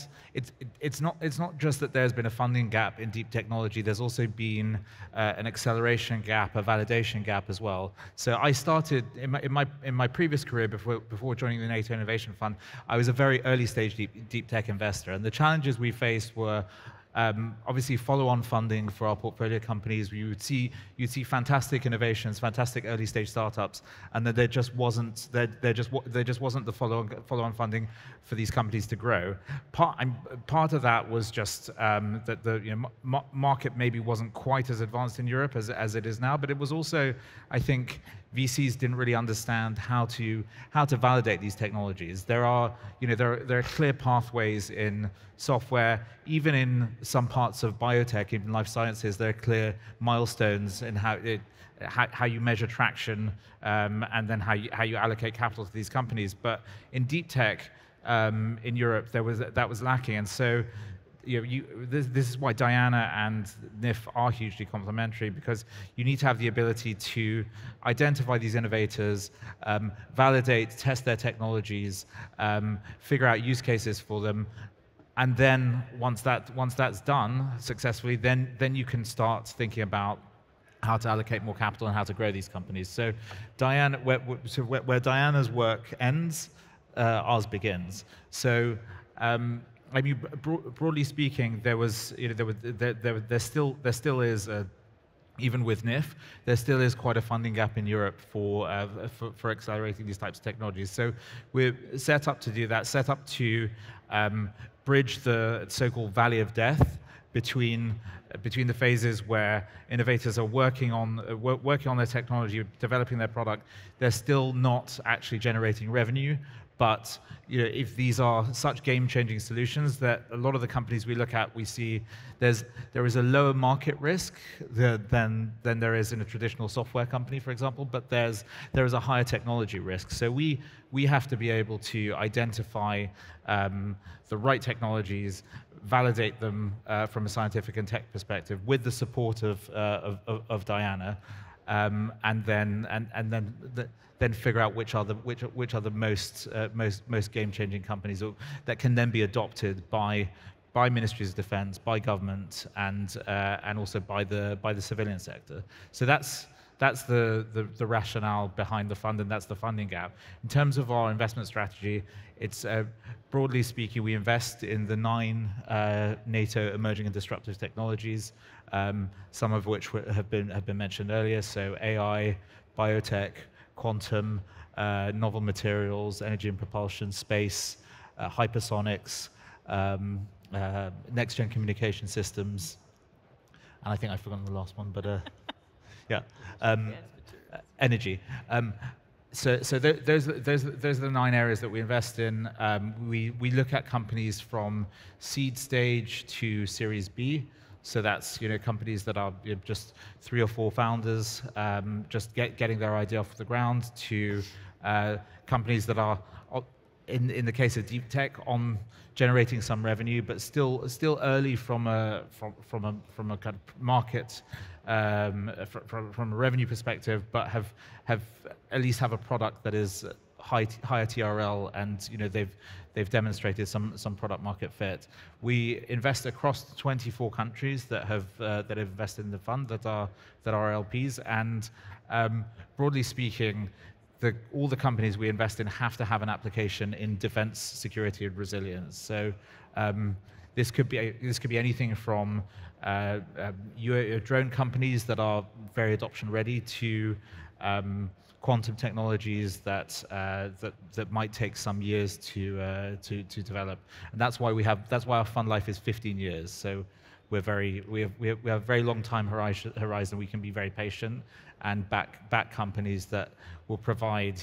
just that there's been a funding gap in deep technology. There's also been an acceleration gap, a validation gap as well. So I started in my previous career before joining the NATO Innovation Fund. I was a very early stage deep tech investor, and the challenges we faced were obviously follow-on funding for our portfolio companies. You'd see fantastic innovations, fantastic early-stage startups, and that there just wasn't the follow-on funding for these companies to grow. Part of that was just that the market maybe wasn't quite as advanced in Europe as it is now, but it was also, I think, VCs didn't really understand how to validate these technologies. There are clear pathways in software, even in some parts of biotech, even life sciences. There are clear milestones in how you measure traction, and then how you allocate capital to these companies. But in deep tech in Europe, that was lacking, and so this is why Diana and NIF are hugely complementary, because you need to have the ability to identify these innovators, validate, test their technologies, figure out use cases for them, and then once that's done successfully, then you can start thinking about how to allocate more capital and how to grow these companies. So Diana, where Diana's work ends, ours begins. So. I mean, broadly speaking, there still is, even with NIF, there still is quite a funding gap in Europe for accelerating these types of technologies. So we're set up to do that, set up to bridge the so-called valley of death between the phases where innovators are working on their technology, developing their product. They're still not actually generating revenue. But if these are such game-changing solutions, that a lot of the companies we look at, we see there is a lower market risk than there is in a traditional software company, for example. But there is a higher technology risk. So we have to be able to identify the right technologies, validate them from a scientific and tech perspective, with the support of Diana, and then figure out which are the most game-changing companies that can then be adopted by by ministries of defense, by government, and also by the civilian sector. So that's the rationale behind the fund, and that's the funding gap. In terms of our investment strategy, it's broadly speaking, we invest in the 9 NATO emerging and disruptive technologies, some of which have been mentioned earlier. So AI, biotech, quantum, novel materials, energy and propulsion, space, hypersonics, next-gen communication systems, and I think I've forgotten the last one, but yeah, energy. So those are the 9 areas that we invest in. We look at companies from seed stage to Series B. So that's companies that are just 3 or 4 founders, just getting their idea off the ground, to companies that are, in the case of deep tech, on generating some revenue, but still early from a kind of market, from a revenue perspective, but have at least have a product that is higher TRL, and they've demonstrated some product market fit. We invest across 24 countries that have invested in the fund, that are LPs, and broadly speaking, all the companies we invest in have to have an application in defense, security, and resilience. So this could be anything from drone companies that are very adoption ready to quantum technologies that might take some years to develop, and that's why our fund life is 15 years. So we have a very long time horizon. We can be very patient and back companies that will provide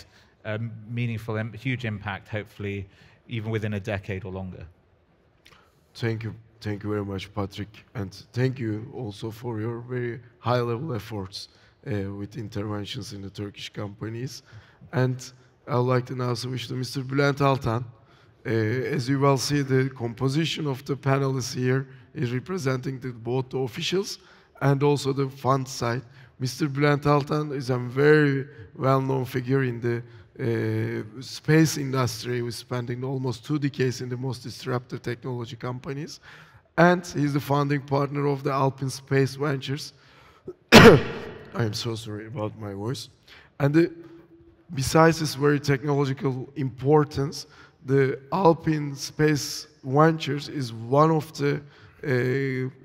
meaningful, huge impact, hopefully even within a decade or longer. Thank you very much, Patrick, and thank you also for your very high-level efforts with interventions in the Turkish companies. And I'd like to now switch to Mr. Bülent Altan. As you will see, the composition of the panelists here is representing both the officials and also the fund side. Mr. Bülent Altan is a very well-known figure in the space industry, who's spending almost 2 decades in the most disruptive technology companies. And he's the founding partner of the Alpine Space Ventures. I am so sorry about my voice. And besides this very technological importance, the Alpine Space Ventures is one of the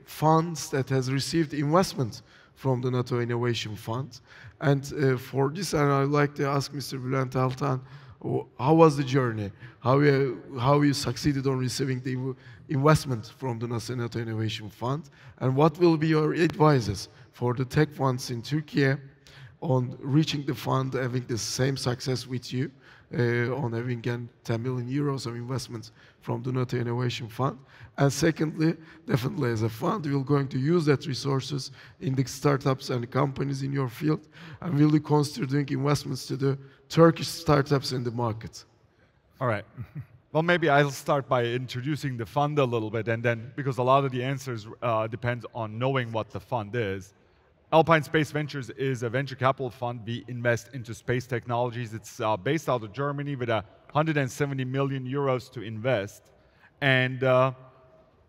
funds that has received investment from the NATO Innovation Fund. And for this, I'd like to ask Mr. Bülent Altan, how was the journey? How you succeeded on receiving the investment from the NATO Innovation Fund? And what will be your advices for the tech funds in Turkey on reaching the fund, having the same success with you, on having 10 million euros of investments from the NATO Innovation Fund? And secondly, definitely as a fund, we're going to use that resources in the startups and companies in your field, and will you consider doing investments to the Turkish startups in the market? All right. Well, maybe I'll start by introducing the fund a little bit, and then, because a lot of the answers depend on knowing what the fund is. Alpine Space Ventures is a venture capital fund. We invest into space technologies. It's based out of Germany with 170 million euros to invest. And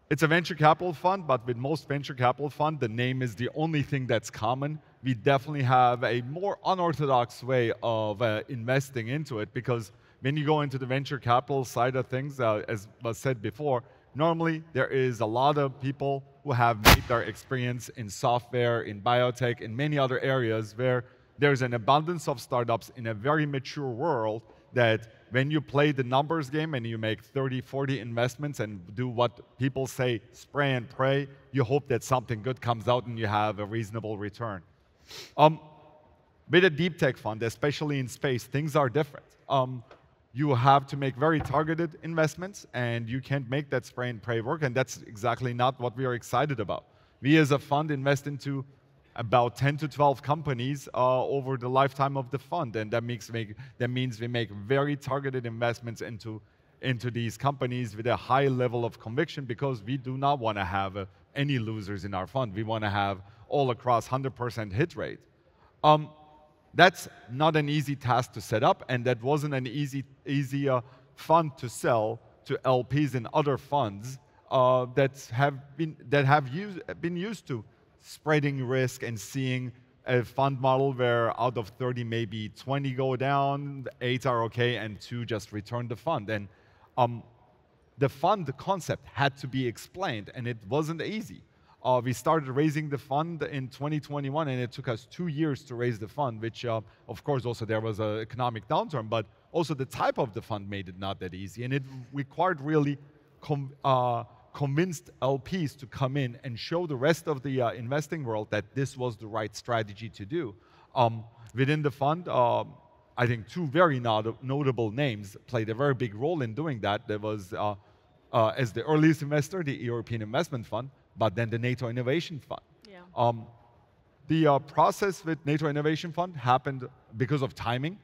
it's a venture capital fund, but with most venture capital funds, the name is the only thing that's common. We definitely have a more unorthodox way of investing into it, because when you go into the venture capital side of things, as was said before, normally there is a lot of people who have made their experience in software, in biotech, in many other areas where there's an abundance of startups in a very mature world, that when you play the numbers game and you make 30, 40 investments and do what people say, spray and pray, you hope that something good comes out and you have a reasonable return. With a deep tech fund, especially in space, things are different. You have to make very targeted investments, and you can't make that spray and pray work, and that's exactly not what we are excited about. We as a fund invest into about 10 to 12 companies over the lifetime of the fund, and that means we make very targeted investments into these companies with a high level of conviction, because we do not want to have any losers in our fund. We want to have all across 100% hit rate. That's not an easy task to set up, and that wasn't an easy fund to sell to LPs in other funds that have been used to spreading risk and seeing a fund model where out of 30, maybe 20 go down, 8 are okay, and 2 just return the fund. And the fund concept had to be explained, and it wasn't easy. We started raising the fund in 2021, and it took us 2 years to raise the fund, which, of course, also there was an economic downturn, but also the type of the fund made it not that easy. And it required really convinced LPs to come in and show the rest of the investing world that this was the right strategy to do. Within the fund, I think 2 very notable names played a very big role in doing that. There was, as the earliest investor, the European Investment Fund, but then the NATO Innovation Fund. Yeah. The process with NATO Innovation Fund happened because of timing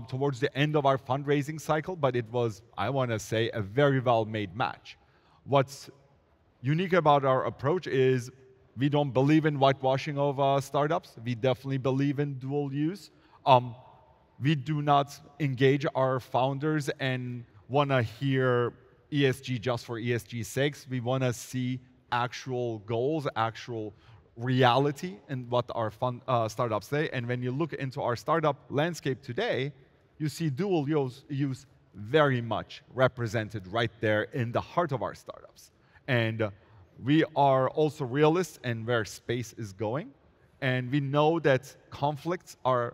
towards the end of our fundraising cycle, but it was, I want to say, a very well-made match. What's unique about our approach is we don't believe in whitewashing of startups. We definitely believe in dual use. We do not engage our founders and want to hear ESG just for ESG's sakes. We want to see actual goals, actual reality in what our startups say. And when you look into our startup landscape today, you see dual use very much represented right there in the heart of our startups. And we are also realists in where space is going. And we know that conflicts are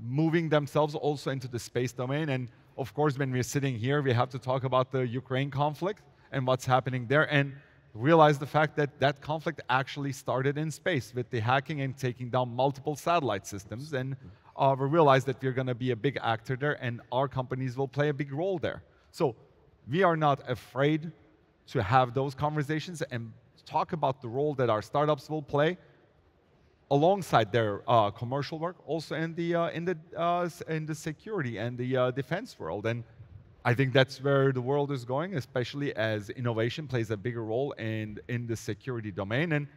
moving themselves also into the space domain. And of course, when we're sitting here, we have to talk about the Ukraine conflict and what's happening there, and realize the fact that that conflict actually started in space with the hacking and taking down multiple satellite systems. And we realize that we're going to be a big actor there, and our companies will play a big role there. So we are not afraid to have those conversations and talk about the role that our startups will play alongside their commercial work, also in the security and the defense world. And I think that's where the world is going, especially as innovation plays a bigger role in the security domain. And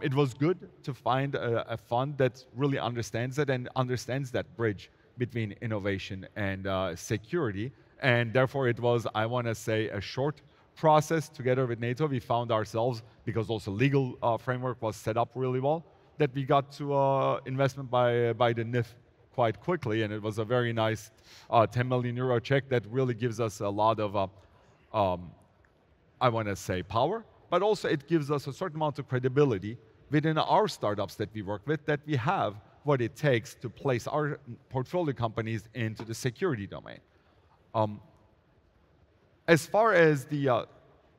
it was good to find a fund that really understands it and understands that bridge between innovation and security. And therefore, it was, I want to say, a short process together with NATO. We found ourselves, because also legal framework was set up really well, that we got to investment by the NIF quite quickly. And it was a very nice 10 million euro check that really gives us a lot of, I want to say, power. But also it gives us a certain amount of credibility within our startups that we work with, that we have what it takes to place our portfolio companies into the security domain. As far as the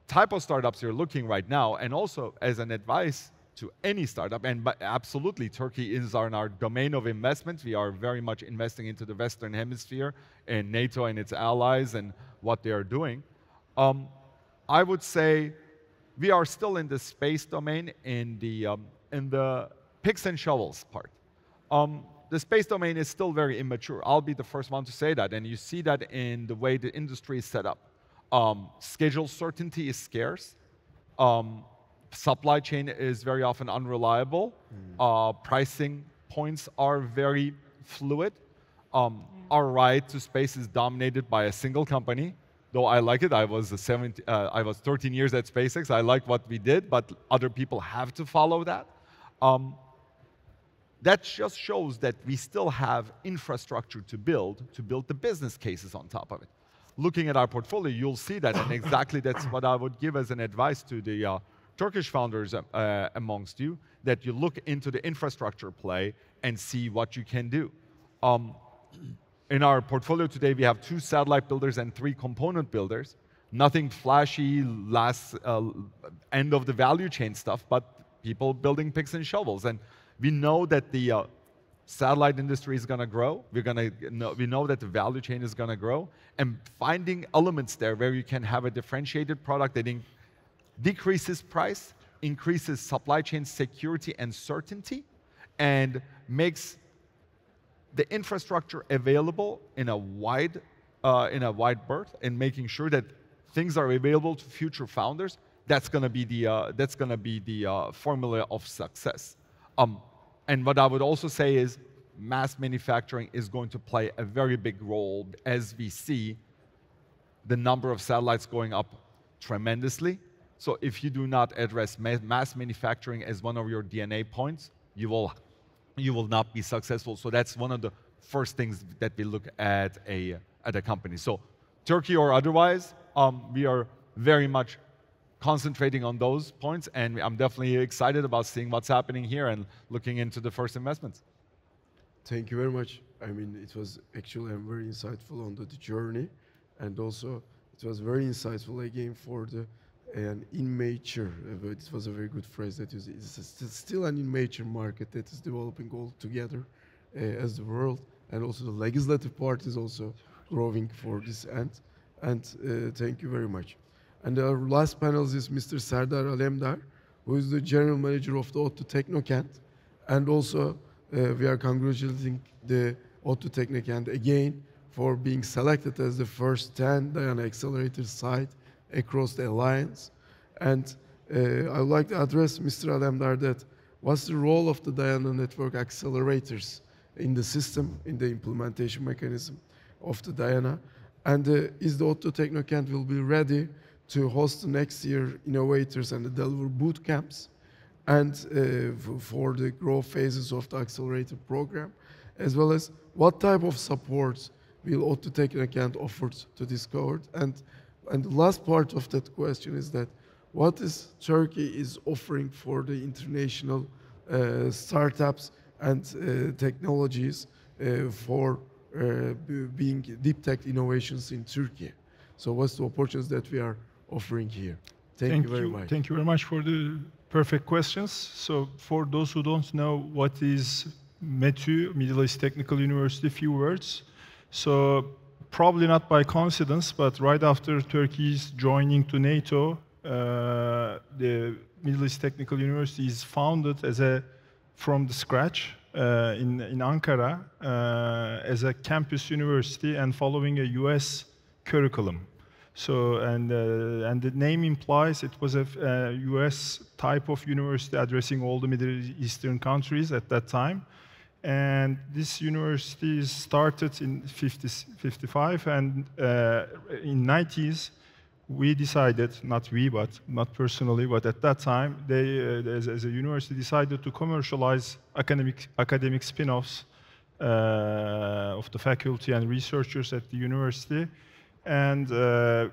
type of startups you're looking right now, and also as an advice to any startup, and absolutely Turkey is our domain of investment. We are very much investing into the Western Hemisphere and NATO and its allies and what they are doing. I would say we are still in the space domain in the picks and shovels part. The space domain is still very immature. I'll be the first one to say that, and you see that in the way the industry is set up. Schedule certainty is scarce. Supply chain is very often unreliable. Pricing points are very fluid. Our ride to space is dominated by a single company. Though I like it, I was 13 years at SpaceX. I like what we did, but other people have to follow that. That just shows that we still have infrastructure to build the business cases on top of it. Looking at our portfolio, you'll see that, and exactly that's what I would give as an advice to the Turkish founders amongst you, that you look into the infrastructure play and see what you can do. In our portfolio today, we have 2 satellite builders and 3 component builders. Nothing flashy, last end of the value chain stuff, but people building picks and shovels. And we know that the satellite industry is going to grow. We know that the value chain is going to grow. And finding elements there where you can have a differentiated product that decreases price, increases supply chain security and certainty, and makes the infrastructure available in a wide berth, and making sure that things are available to future founders. That's going to be the formula of success. And what I would also say is mass manufacturing is going to play a very big role as we see the number of satellites going up tremendously. So if you do not address mass manufacturing as one of your DNA points, you will not be successful. So that's one of the first things that we look at a company. So Turkey or otherwise, we are very much concentrating on those points, and I'm definitely excited about seeing what's happening here and looking into the first investments. Thank you very much. I mean, it was actually very insightful on the journey, and also it was very insightful again for an immature. It was a very good phrase that is. It's still an immature market that is developing all together as the world, and also the legislative part is also growing for this end. And thank you very much. And our last panelist is Mr. Serdar Alemdar, who is the general manager of the ODTÜ Teknokent, and also we are congratulating the ODTÜ Teknokent again for being selected as the first 10 Diana Accelerator site across the alliance. And I would like to address Mr. Alemdar that what's the role of the Diana Network accelerators in the system, in the implementation mechanism of the Diana? And is the ODTÜ Teknokent will be ready to host the next year innovators and the deliver boot camps and for the growth phases of the accelerator program, as well as what type of support will ODTÜ Teknokent offer to this cohort? And the last part of that question is that what is Turkey is offering for the international startups and technologies for being deep tech innovations in Turkey? So what's the opportunities that we are offering here? Thank you very much. Thank you very much for the perfect questions. So for those who don't know what is METÜ, Middle East Technical University, few words. So probably not by coincidence, but right after Turkey's joining to NATO, the Middle East Technical University is founded as from the scratch in Ankara as a campus university and following a US curriculum. So, and the name implies it was a US type of university addressing all the Middle Eastern countries at that time. And this university started in 55, and in 90s, we decided, not we, but not personally, but at that time, they, as a university, decided to commercialize academic spin-offs of the faculty and researchers at the university. And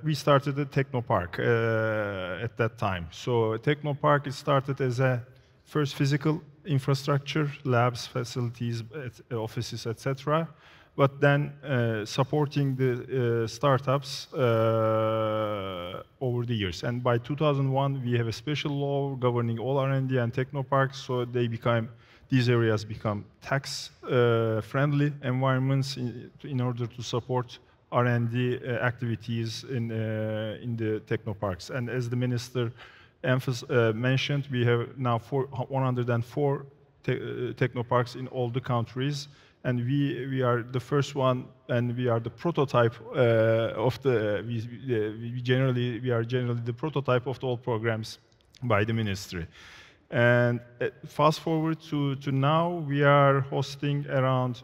we started a Technopark at that time. So Technopark, it started as a first physical infrastructure, labs, facilities, offices, etc. But then supporting the startups over the years. And by 2001, we have a special law governing all R&D and Technoparks, so these areas become tax-friendly environments in order to support R&D activities in the Technoparks. And as the minister mentioned, we have now 104 Technoparks in all the countries. And we are the first one, and we are the prototype of the. We are generally the prototype of all programs by the ministry. And fast forward to now, we are hosting around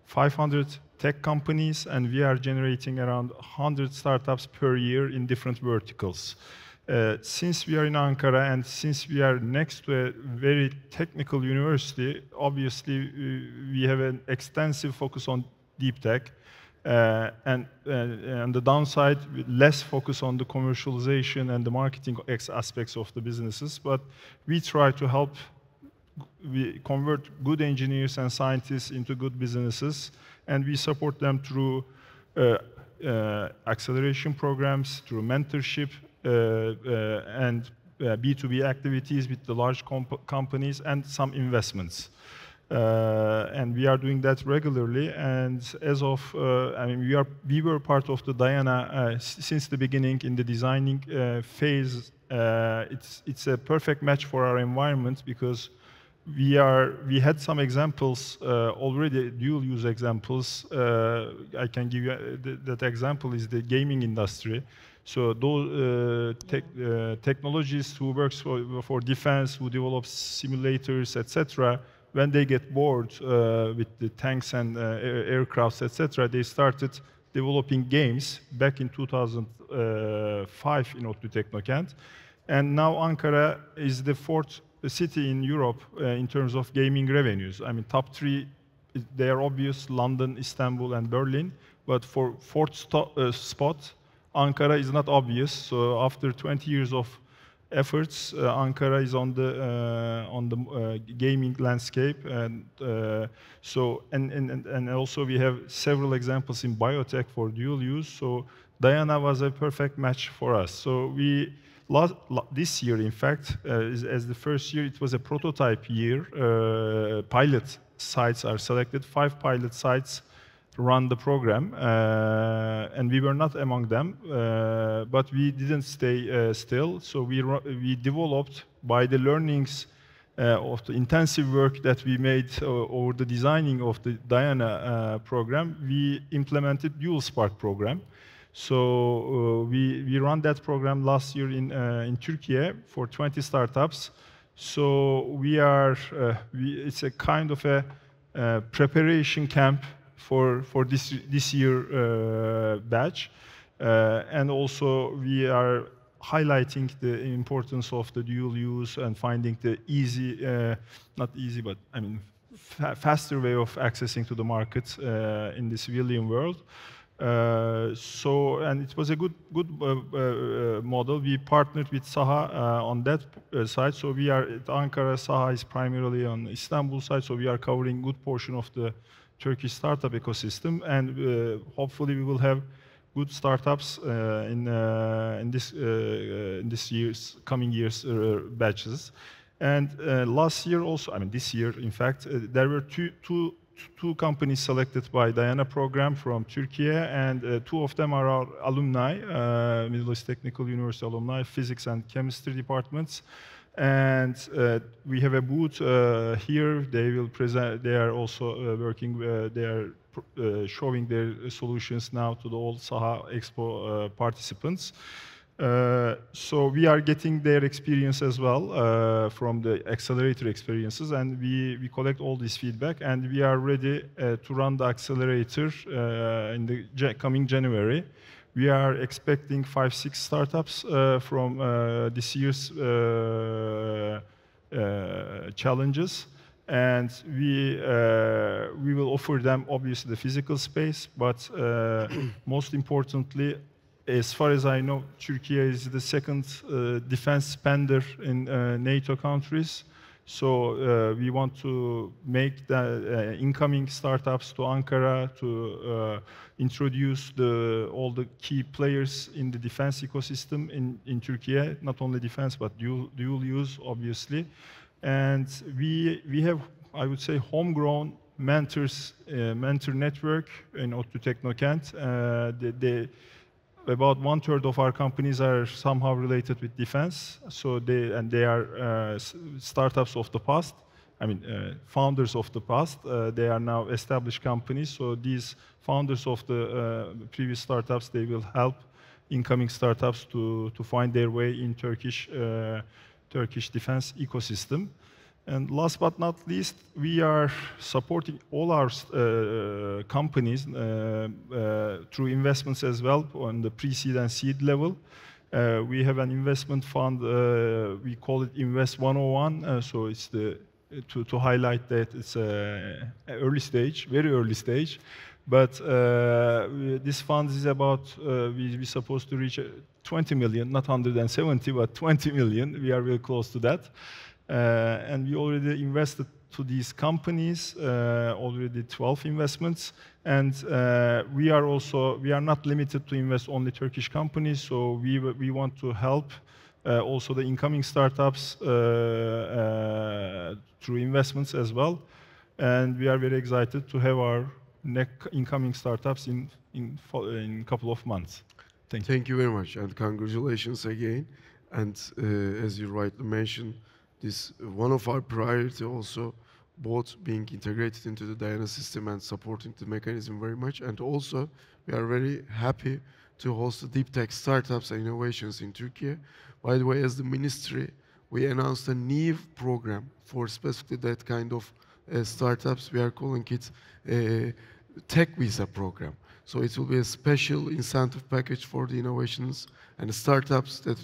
500 tech companies, and we are generating around 100 startups per year in different verticals. Since we are in Ankara and since we are next to a very technical university, obviously we have an extensive focus on deep tech, and on the downside, less focus on the commercialization and the marketing aspects of the businesses. But we try to help convert good engineers and scientists into good businesses, and we support them through acceleration programs, through mentorship, and B2B activities with the large companies and some investments. And we are doing that regularly. And as of, I mean, we were part of the Diana since the beginning in the designing phase. It's a perfect match for our environment because we had some examples already, dual use examples. I can give you that example is the gaming industry. So those technologists who work for defense, who develop simulators, etc., when they get bored with the tanks and aircrafts, etc., they started developing games back in 2005 in ODTÜ Teknokent. And now Ankara is the fourth city in Europe in terms of gaming revenues. I mean, top three, they are obvious, London, Istanbul, and Berlin. But for fourth spot, Ankara is not obvious. So after 20 years of efforts, Ankara is on the gaming landscape, and and also we have several examples in biotech for dual use. So Diana was a perfect match for us. So this year, in fact, as the first year, it was a prototype year. Pilot sites are selected. 5 pilot sites run the program, and we were not among them, but we didn't stay still. So we developed, by the learnings of the intensive work that we made over the designing of the Diana program, we implemented Dual Spark program. So we ran that program last year in Turkey for 20 startups. So it's a kind of a preparation camp for this year batch, and also we are highlighting the importance of the dual use and finding the not easy, but I mean faster way of accessing to the market in the civilian world. And it was a good model. We partnered with Saha on that side. So we are at Ankara. Saha is primarily on Istanbul side. So we are covering good portion of the Turkish startup ecosystem, and hopefully we will have good startups in this year's coming years batches. And last year also, I mean this year, in fact, there were two companies selected by Diana program from Turkey, and 2 of them are our alumni, Middle East Technical University alumni, physics and chemistry departments. And we have a booth here. They will present. They are also working. They are showing their solutions now to the old Saha Expo participants. So we are getting their experience as well from the accelerator experiences, and we collect all this feedback, and we are ready to run the accelerator in the coming January. We are expecting 5-6 startups from this year's challenges, and we will offer them obviously the physical space, but most importantly, as far as I know, Turkey is the second defense spender in NATO countries. So we want to make the incoming startups to Ankara to introduce all the key players in the defense ecosystem in Turkey, not only defense, but dual use, obviously. And we have, I would say, homegrown mentors, mentor network in ODTÜ Teknokent. About 1/3 of our companies are somehow related with defense. So they are startups of the past. I mean, founders of the past. They are now established companies. So these founders of the previous startups, they will help incoming startups to find their way in Turkish defense ecosystem. And last but not least, we are supporting all our companies through investments as well on the pre-seed and seed level. We have an investment fund, we call it Invest 101, so it's to highlight that it's early stage, very early stage. But this fund is about, we're supposed to reach 20 million, not 170, but 20 million. We are very close to that. And we already invested to these companies, already 12 investments. And we are not limited to invest only Turkish companies, so we want to help also the incoming startups through investments as well. And we are very excited to have our incoming startups in a couple of months. Thank you very much, and congratulations again. And as you rightly mentioned, this one of our priority also, both being integrated into the Diana system and supporting the mechanism very much. And also, we are very happy to host the deep tech startups and innovations in Turkey. By the way, as the ministry, we announced a new program for specifically that kind of startups. We are calling it a tech visa program. So it will be a special incentive package for the innovations and startups that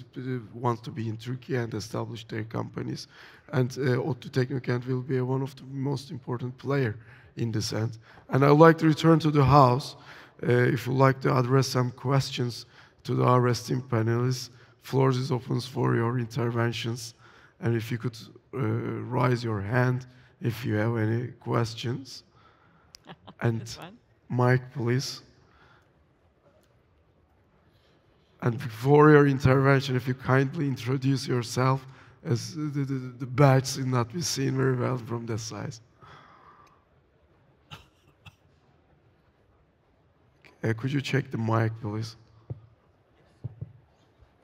want to be in Turkey and establish their companies. And ODTÜ Teknokent will be one of the most important player in this end. And I would like to return to the house. If you'd like to address some questions to our esteemed panelists, floor is open for your interventions. And if you could raise your hand if you have any questions. And Mike, please. And before your intervention, if you kindly introduce yourself, as the badge will not be seen very well from this side. Could you check the mic, please?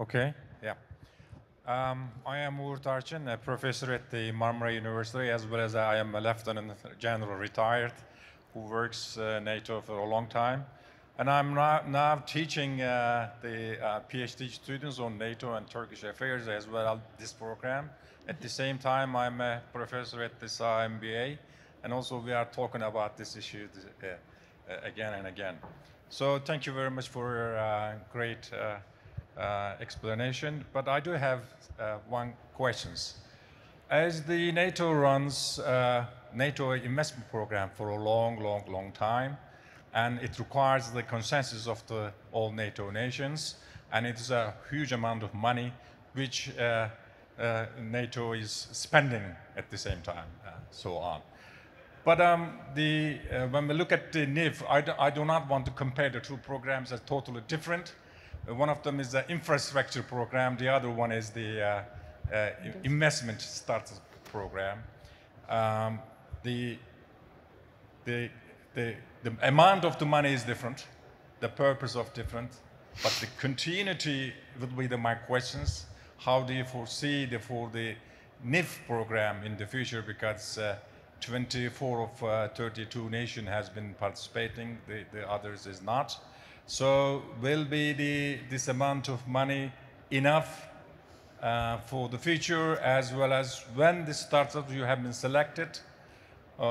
Okay, yeah. I am Uğur Tarçın, a professor at the Marmara University, as well as I am a lieutenant general retired who works NATO for a long time. And I'm now teaching the PhD students on NATO and Turkish affairs as well as this program. At the same time, I'm a professor at the SAHA MBA, and also we are talking about this issue again and again. So thank you very much for your great explanation, but I do have one question. As the NATO runs NATO investment program for a long time, and it requires the consensus of all NATO nations, and it's a huge amount of money which NATO is spending at the same time, so on. But when we look at the NIF, I do not want to compare the two programs as totally different. One of them is the infrastructure program, the other one is the investment startup program. The amount of the money is different, the purpose of different, but the continuity would be my questions. How do you foresee for the NIF program in the future? Because 24 of 32 nations has been participating, the others is not. So will be this amount of money enough for the future, as well as when the startups you have been selected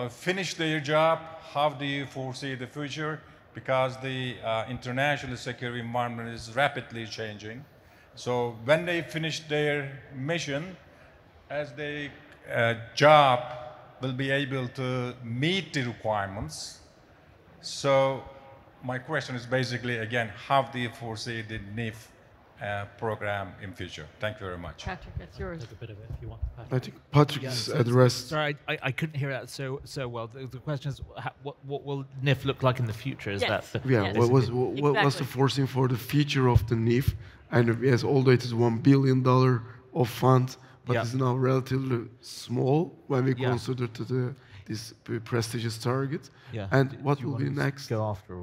finish their job, how do you foresee the future? Because the international security environment is rapidly changing. So when they finish their mission, as the job will be able to meet the requirements. So my question is basically, again, how do you foresee the NIF program in future? Thank you very much. Patrick, that's yours. Take a bit of it if you want. I think Patrick is addressed. Sorry, I couldn't hear that so well. The question is, what will NIF look like in the future? Is Yes. that? Yeah, Yes. what was the foreseen for the future of the NIF? And yes, although it is $1 billion of fund, but it's now relatively small when we consider to this prestigious target. Yeah. And what will be next? Go after.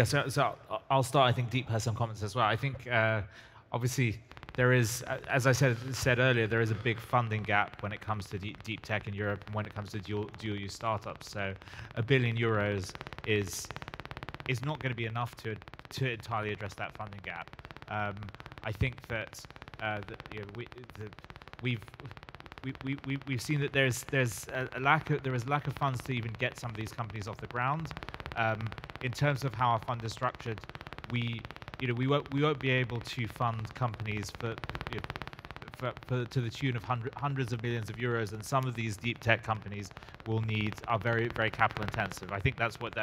So I'll start. I think Deep has some comments as well. I think obviously there is, as I said earlier, there is a big funding gap when it comes to deep tech in Europe and when it comes to dual-use startups. So €1 billion is not going to be enough to entirely address that funding gap. I think that we've seen that there is a lack of funds to even get some of these companies off the ground. In terms of how our fund is structured, we won't be able to fund companies to the tune of hundreds of millions of euros, and some of these deep tech companies are very, very capital intensive. I think that's what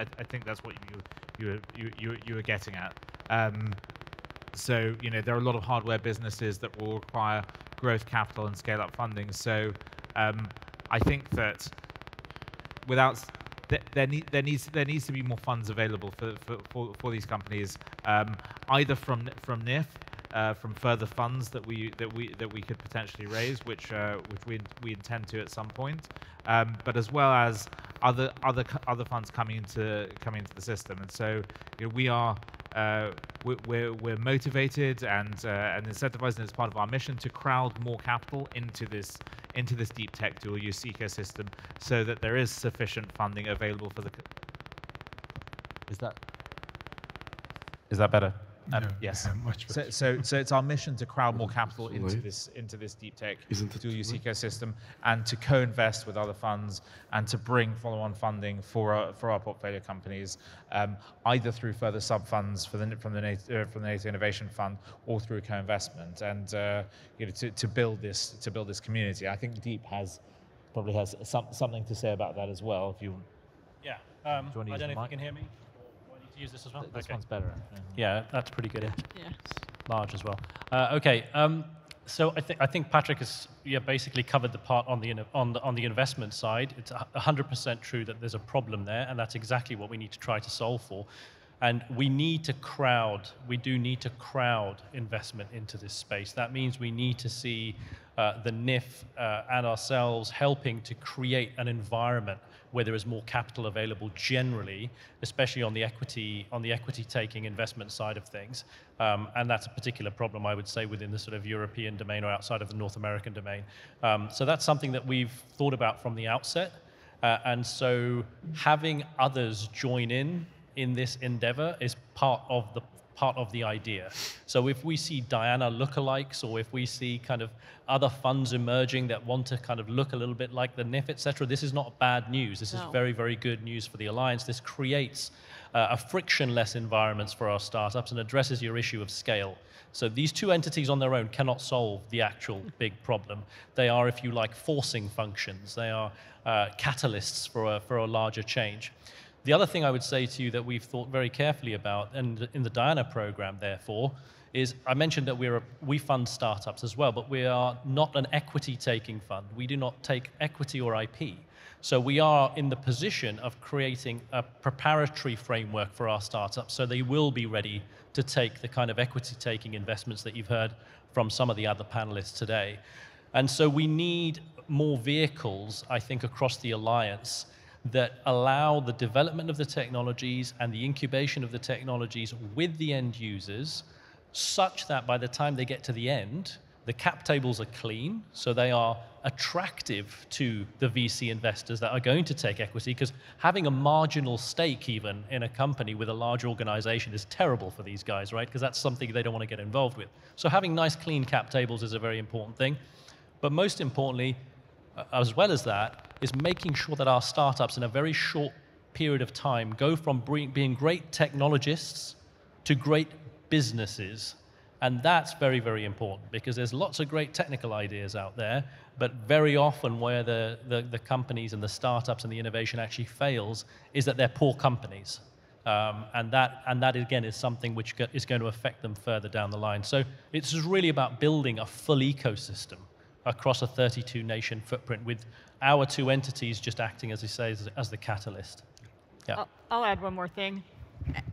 you were getting at. So there are a lot of hardware businesses that will require growth capital and scale up funding. So I think that there needs to be more funds available for these companies, either from NIF, from further funds that we could potentially raise, which we intend to at some point, but as well as other funds coming into the system. And so we're motivated and incentivized, and it's part of our mission to crowd more capital into this deep tech dual-use ecosystem, so that there is sufficient funding available for the. Is that better? Yes. Much better. So it's our mission to crowd more capital into this deep tech dual-use ecosystem, and to co-invest with other funds, and to bring follow-on funding for our portfolio companies, either through further sub-funds from the NATO Innovation Fund, or through co-investment, and to build this community. I think Deep probably has something to say about that as well. If you Yeah. do you want to I use don't the know if you mic? can hear me. Do I need to use this as well? This one's better. Yeah, that's pretty good. Yeah. It's large as well. Okay. So I think Patrick has basically covered the part on the investment side. It's 100% true that there's a problem there, and that's exactly what we need to try to solve for. And we do need to crowd investment into this space. That means we need to see the NIF and ourselves helping to create an environment where there is more capital available generally, especially on the equity taking investment side of things. And that's a particular problem, I would say, within the sort of European domain or outside of the North American domain. So that's something that we've thought about from the outset. And so having others join in this endeavor is part of the idea. So if we see Diana lookalikes, or if we see kind of other funds emerging that want to kind of look a little bit like the NIF, etc., this is not bad news. This is very, very good news for the Alliance. This creates a frictionless environment for our startups and addresses your issue of scale. So these two entities on their own cannot solve the actual big problem. They are, if you like, forcing functions. They are catalysts for a larger change. The other thing I would say to you that we've thought very carefully about, and in the Diana program, therefore, is I mentioned that we fund startups as well, but we are not an equity-taking fund. We do not take equity or IP. So we are in the position of creating a preparatory framework for our startups, so they will be ready to take the kind of equity-taking investments that you've heard from some of the other panelists today. And so we need more vehicles, I think, across the Alliance that allow the development of the technologies and the incubation of the technologies with the end users, such that by the time they get to the end, the cap tables are clean, so they are attractive to the VC investors that are going to take equity, because having a marginal stake even in a company with a large organization is terrible for these guys, right? Because that's something they don't want to get involved with. So having nice, clean cap tables is a very important thing. But most importantly, as well as that, is making sure that our startups in a very short period of time go from being great technologists to great businesses. And that's very, very important, because there's lots of great technical ideas out there, but very often where the companies and the startups and the innovation actually fails is that they're poor companies. And that again is something which is going to affect them further down the line. So it's really about building a full ecosystem across a 32-nation footprint, with our two entities just acting, as I say, as the catalyst. Yeah. I'll add one more thing.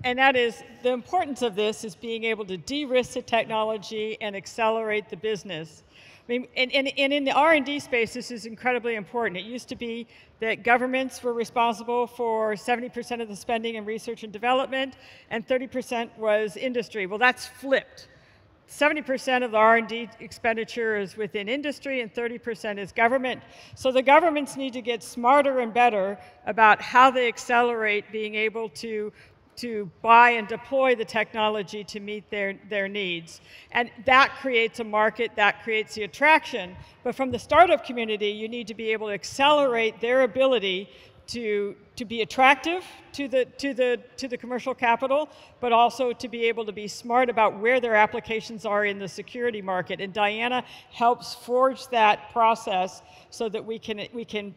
And that is, the importance of this is being able to de-risk the technology and accelerate the business. I mean, and in the R&D space, this is incredibly important. It used to be that governments were responsible for 70% of the spending in research and development, and 30% was industry. Well, that's flipped. 70% of the R&D expenditure is within industry and 30% is government. So the governments need to get smarter and better about how they accelerate being able to buy and deploy the technology to meet their needs. And that creates a market, that creates the attraction. But from the startup community, you need to be able to accelerate their ability to be attractive to the commercial capital, but also to be able to be smart about where their applications are in the security market. And Diana helps forge that process so that we can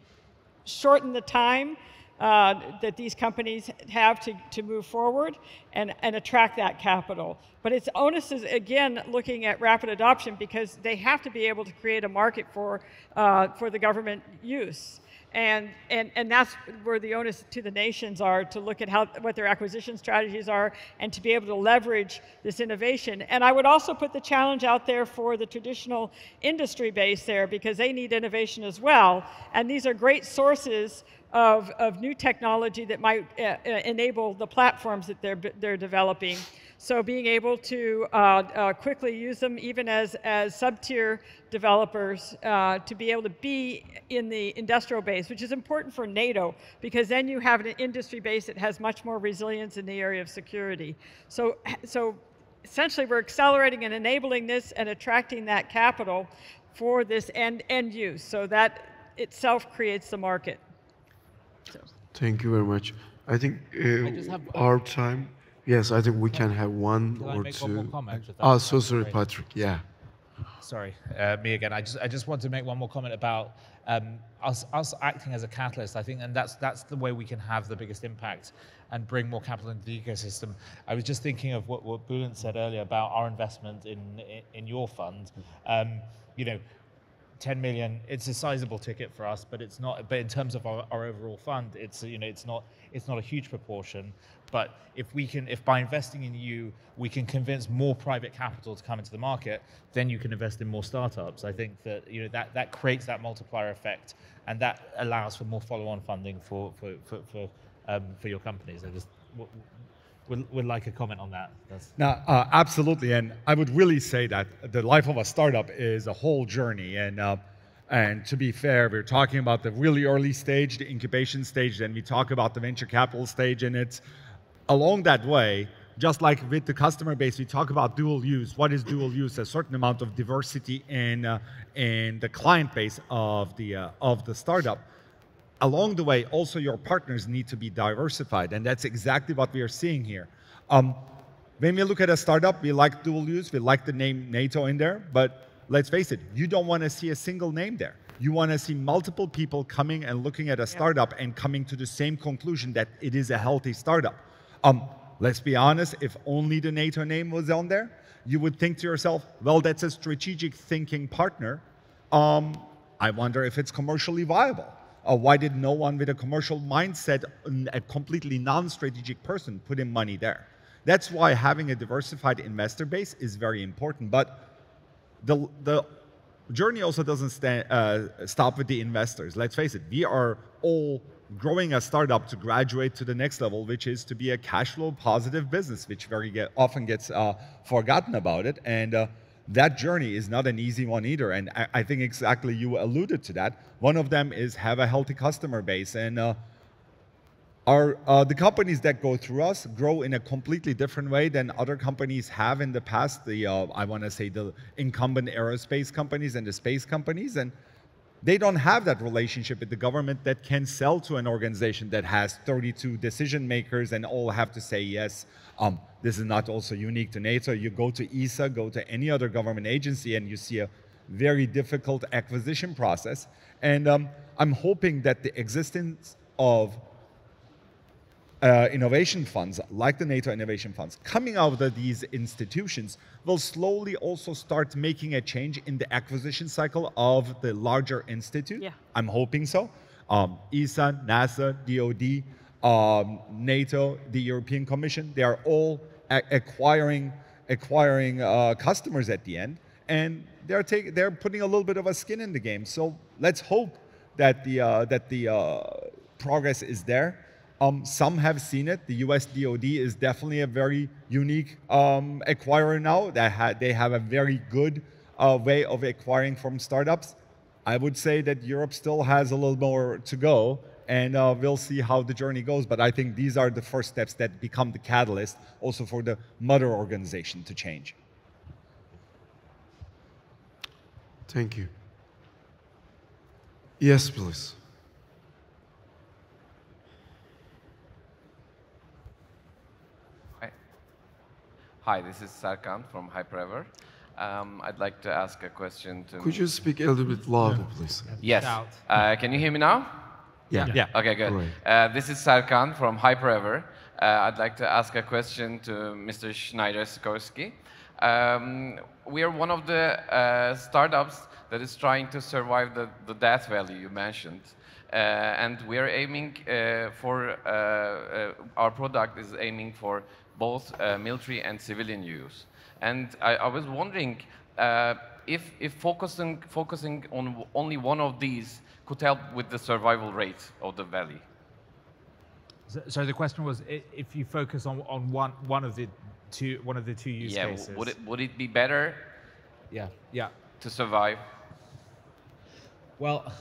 shorten the time that these companies have to move forward and attract that capital. But its onus is, again, looking at rapid adoption, because they have to be able to create a market for the government use. And that's where the onus to the nations are, to look at what their acquisition strategies are and to be able to leverage this innovation. And I would also put the challenge out there for the traditional industry base there, because they need innovation as well. And these are great sources of new technology that might enable the platforms that they're developing. So being able to quickly use them, even as sub-tier developers, to be able to be in the industrial base, which is important for NATO, because then you have an industry base that has much more resilience in the area of security. So essentially we're accelerating and enabling this and attracting that capital for this end use. So that itself creates the market. So. Thank you very much. I think our time. Yes, I think we can have one or two. One more comment, So sorry, Patrick. Yeah. Sorry, me again. I just want to make one more comment about us acting as a catalyst. I think, and that's the way we can have the biggest impact and bring more capital into the ecosystem. I was just thinking of what Bulent said earlier about our investment in your fund. You know, 10 million. It's a sizable ticket for us, but it's not. But in terms of our overall fund, it's it's not a huge proportion. But if by investing in you, we can convince more private capital to come into the market, then you can invest in more startups. I think that that creates that multiplier effect, and that allows for more follow-on funding for your companies. I just would like a comment on that. Now, absolutely, and I would really say that the life of a startup is a whole journey, and to be fair, we're talking about the really early stage, the incubation stage, then we talk about the venture capital stage, and it's along that way, just like with the customer base, we talk about dual use. What is dual use? A certain amount of diversity in the client base of the startup. Along the way, also your partners need to be diversified, and that's exactly what we are seeing here. When we look at a startup, we like dual use, we like the name NATO in there, but let's face it, you don't want to see a single name there. You want to see multiple people coming and looking at a startup and coming to the same conclusion that it is a healthy startup. Let's be honest, if only the NATO name was on there, you would think to yourself, well, that's a strategic thinking partner. I wonder if it's commercially viable. Why did no one with a commercial mindset, a completely non-strategic person, put in money there? That's why having a diversified investor base is very important. But the journey also doesn't stop with the investors. Let's face it, we are all growing a startup to graduate to the next level, which is to be a cash flow positive business, which often gets forgotten about it. And that journey is not an easy one either. And I think exactly you alluded to that. One of them is have a healthy customer base. And the companies that go through us grow in a completely different way than other companies have in the past. I want to say the incumbent aerospace companies and the space companies. And they don't have that relationship with the government that can sell to an organization that has 32 decision makers and all have to say yes. This is not also unique to NATO. You go to ESA, go to any other government agency, and you see a very difficult acquisition process. And I'm hoping that the existence of innovation funds, like the NATO innovation funds, coming out of these institutions will slowly also start making a change in the acquisition cycle of the larger institute. Yeah. I'm hoping so. ESA, NASA, DOD, NATO, the European Commission, they are all acquiring customers at the end, and they're putting a little bit of a skin in the game. So let's hope that the progress is there. Some have seen it. The US DOD is definitely a very unique acquirer now. They have a very good way of acquiring from startups. I would say that Europe still has a little more to go, and we'll see how the journey goes. But I think these are the first steps that become the catalyst also for the mother organization to change. Thank you. Yes, please. Hi, this is Serkan from HyperEver. I'd like to ask a question to... Could you speak a little bit louder, please? Yes. Can you hear me now? Yeah. Okay, good. Right. This is Serkan from HyperEver. I'd like to ask a question to Mr. Schneider-Sikorsky. We are one of the startups that is trying to survive the Death Valley you mentioned. And we are aiming for, our product is aiming for both military and civilian use. And I was wondering if focusing on only one of these could help with the survival rate of the valley. So the question was, if you focus on one of the two use cases. Yeah, would it be better? Yeah. To survive? Well,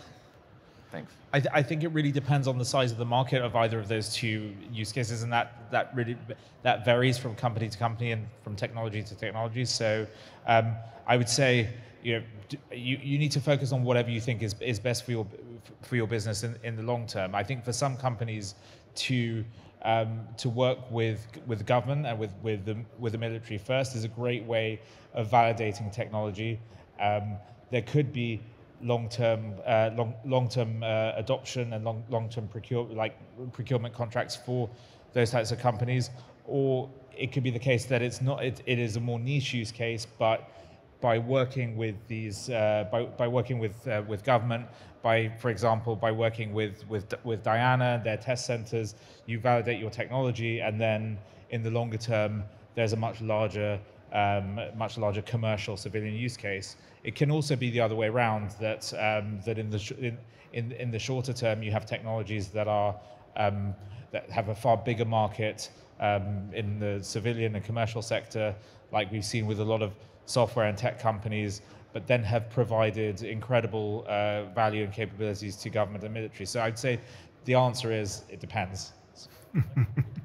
Thanks. I think it really depends on the size of the market of either of those two use cases, and that varies from company to company and from technology to technology. So I would say you need to focus on whatever you think is best for your business in the long term. I think for some companies to work with government and with the military first is a great way of validating technology. There could be long-term adoption and long-term procurement contracts for those types of companies, or it could be the case that it is a more niche use case, but by working with these by working with government, for example by working with Diana, their test centers, you validate your technology, and then in the longer term there's a much larger commercial civilian use case. It can also be the other way around, that in the shorter term you have technologies that have a far bigger market in the civilian and commercial sector, like we've seen with a lot of software and tech companies, but then have provided incredible value and capabilities to government and military. So I'd say the answer is it depends.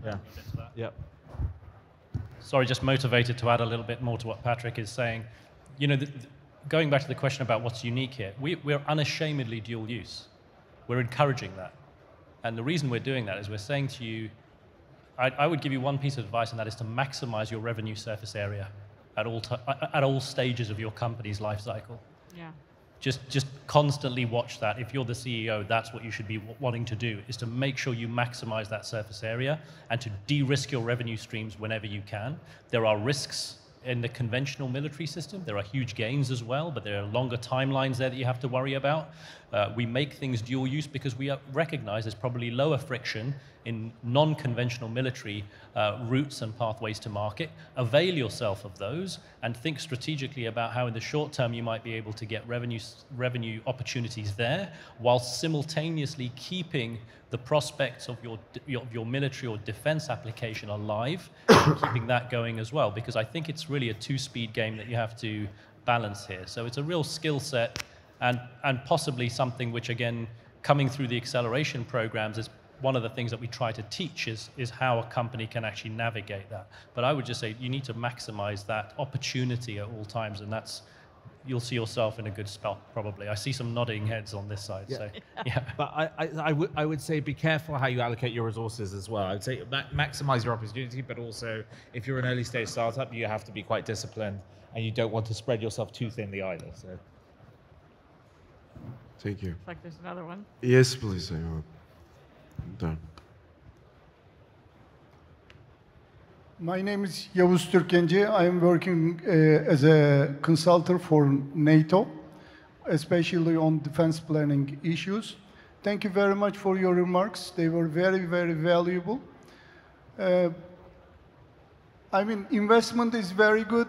Yeah. Yep. Sorry, just motivated to add a little bit more to what Patrick is saying. You know, going back to the question about what's unique here, we're unashamedly dual use. We're encouraging that. And the reason we're doing that is we're saying to you, I would give you one piece of advice, and that is to maximize your revenue surface area at all stages of your company's life cycle. Yeah. Just constantly watch that. If you're the CEO, that's what you should be wanting to do, is to make sure you maximize that surface area and to de-risk your revenue streams whenever you can. There are risks in the conventional military system. There are huge gains as well, but there are longer timelines there that you have to worry about. We make things dual use because we recognize there's probably lower friction in non-conventional military routes and pathways to market. Avail yourself of those and think strategically about how in the short term you might be able to get revenue opportunities there, while simultaneously keeping the prospects of your military or defense application alive, and keeping that going as well, because I think it's really a two-speed game that you have to balance here. So it's a real skill set, and possibly something which, again, coming through the acceleration programs is one of the things that we try to teach is how a company can actually navigate that. But I would just say you need to maximize that opportunity at all times, and you'll see yourself in a good spot, probably. I see some nodding heads on this side. Yeah. So, yeah. But I would say be careful how you allocate your resources as well. I would say maximize your opportunity, but also if you're an early stage startup, you have to be quite disciplined, and you don't want to spread yourself too thinly either. So. Thank you. Looks like there's another one. Yes, please. I'm done. My name is Yavuz Türkenci. I am working as a consultant for NATO, especially on defense planning issues. Thank you very much for your remarks. They were very, very valuable. I mean, investment is very good,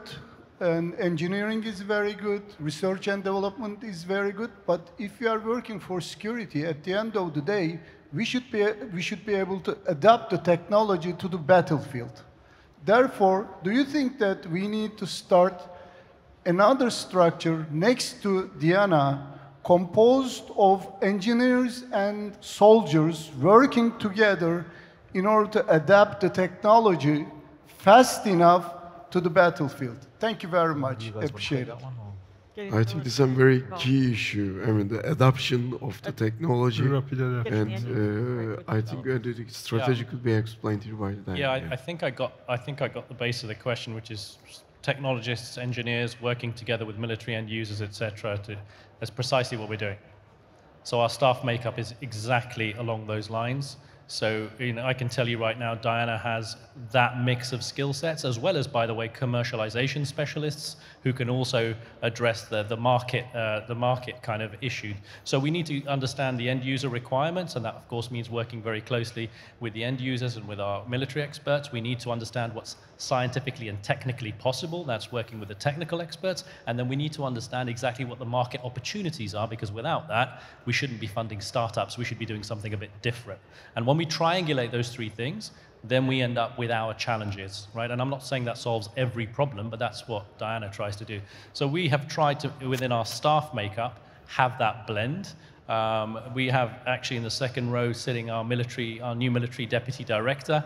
and engineering is very good, research and development is very good, but if you are working for security, at the end of the day, we should be able to adapt the technology to the battlefield. Therefore, do you think that we need to start another structure next to Diana, composed of engineers and soldiers working together in order to adapt the technology fast enough to the battlefield? Thank you very much. Appreciate it. I think this is a very key issue. I mean, the adoption of the technology, and I think the strategy could be explained here by that. Yeah, I think I got the base of the question, which is technologists, engineers working together with military end users, etc. That's precisely what we're doing. So our staff makeup is exactly along those lines. So I can tell you right now, Diana has that mix of skill sets, as well as, by the way, commercialization specialists who can also address the market kind of issue. So we need to understand the end user requirements, and that, of course, means working very closely with the end users and with our military experts. We need to understand what's scientifically and technically possible. That's working with the technical experts. And then we need to understand exactly what the market opportunities are, because without that, we shouldn't be funding startups. We should be doing something a bit different. And when we triangulate those three things, then we end up with our challenges, right? And I'm not saying that solves every problem, but that's what Diana tries to do. So we have tried to, within our staff makeup, have that blend. We have actually in the second row sitting our new military deputy director,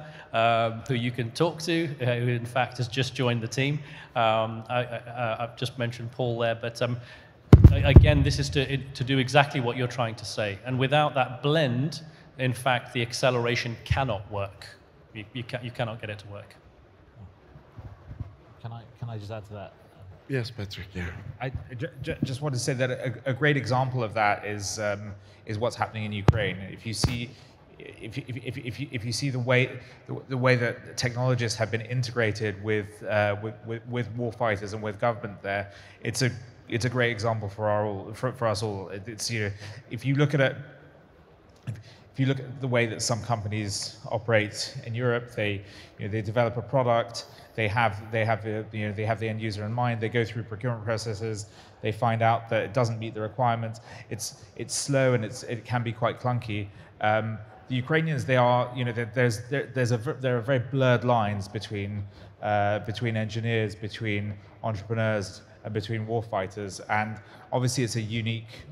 who you can talk to, who in fact has just joined the team. I've just mentioned Paul there, but again, this is to do exactly what you're trying to say. And without that blend, in fact, the acceleration cannot work. You cannot get it to work. Can I just add to that? Yes, Patrick. Yeah. I just want to say that a great example of that is what's happening in Ukraine. If you see the way that technologists have been integrated with warfighters and with government there, it's a great example for us all. It's, you know, if you look at the way that some companies operate in Europe, they develop a product. They have the end user in mind. They go through procurement processes. They find out that it doesn't meet the requirements. It's slow and it can be quite clunky. The Ukrainians, there are very blurred lines between engineers, between entrepreneurs, and between warfighters. And obviously, it's a unique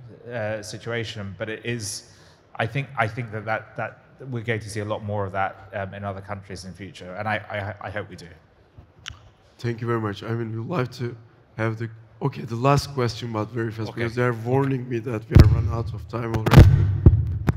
situation. But it is, I think that we're going to see a lot more of that in other countries in the future, and I hope we do. Thank you very much. I mean, we'd like to have the last question, but very fast, because they're warning me that we are run out of time already.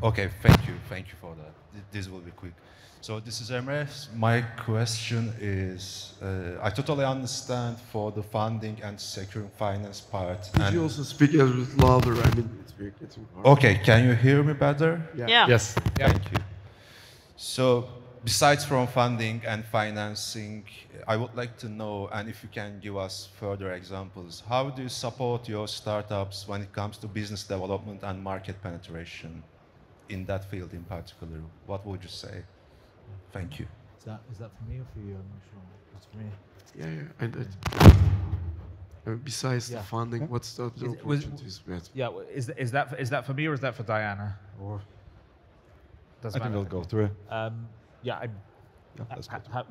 Okay, thank you for that. This will be quick. So this is Emre. My question is, I totally understand for the funding and securing finance part. Could you also speak a little bit louder? I mean, it's getting hard. Okay, can you hear me better? Yeah. Yes. Thank you. So, besides from funding and financing, I would like to know, and if you can give us further examples, how do you support your startups when it comes to business development and market penetration in that field in particular? What would you say? Thank you. Is that for me or for you? I'm not sure. It's for me. And besides the funding, what's the opportunities? Yeah, is that for me or is that for Diana? Or doesn't matter. I think I'll go through. Yeah, I'm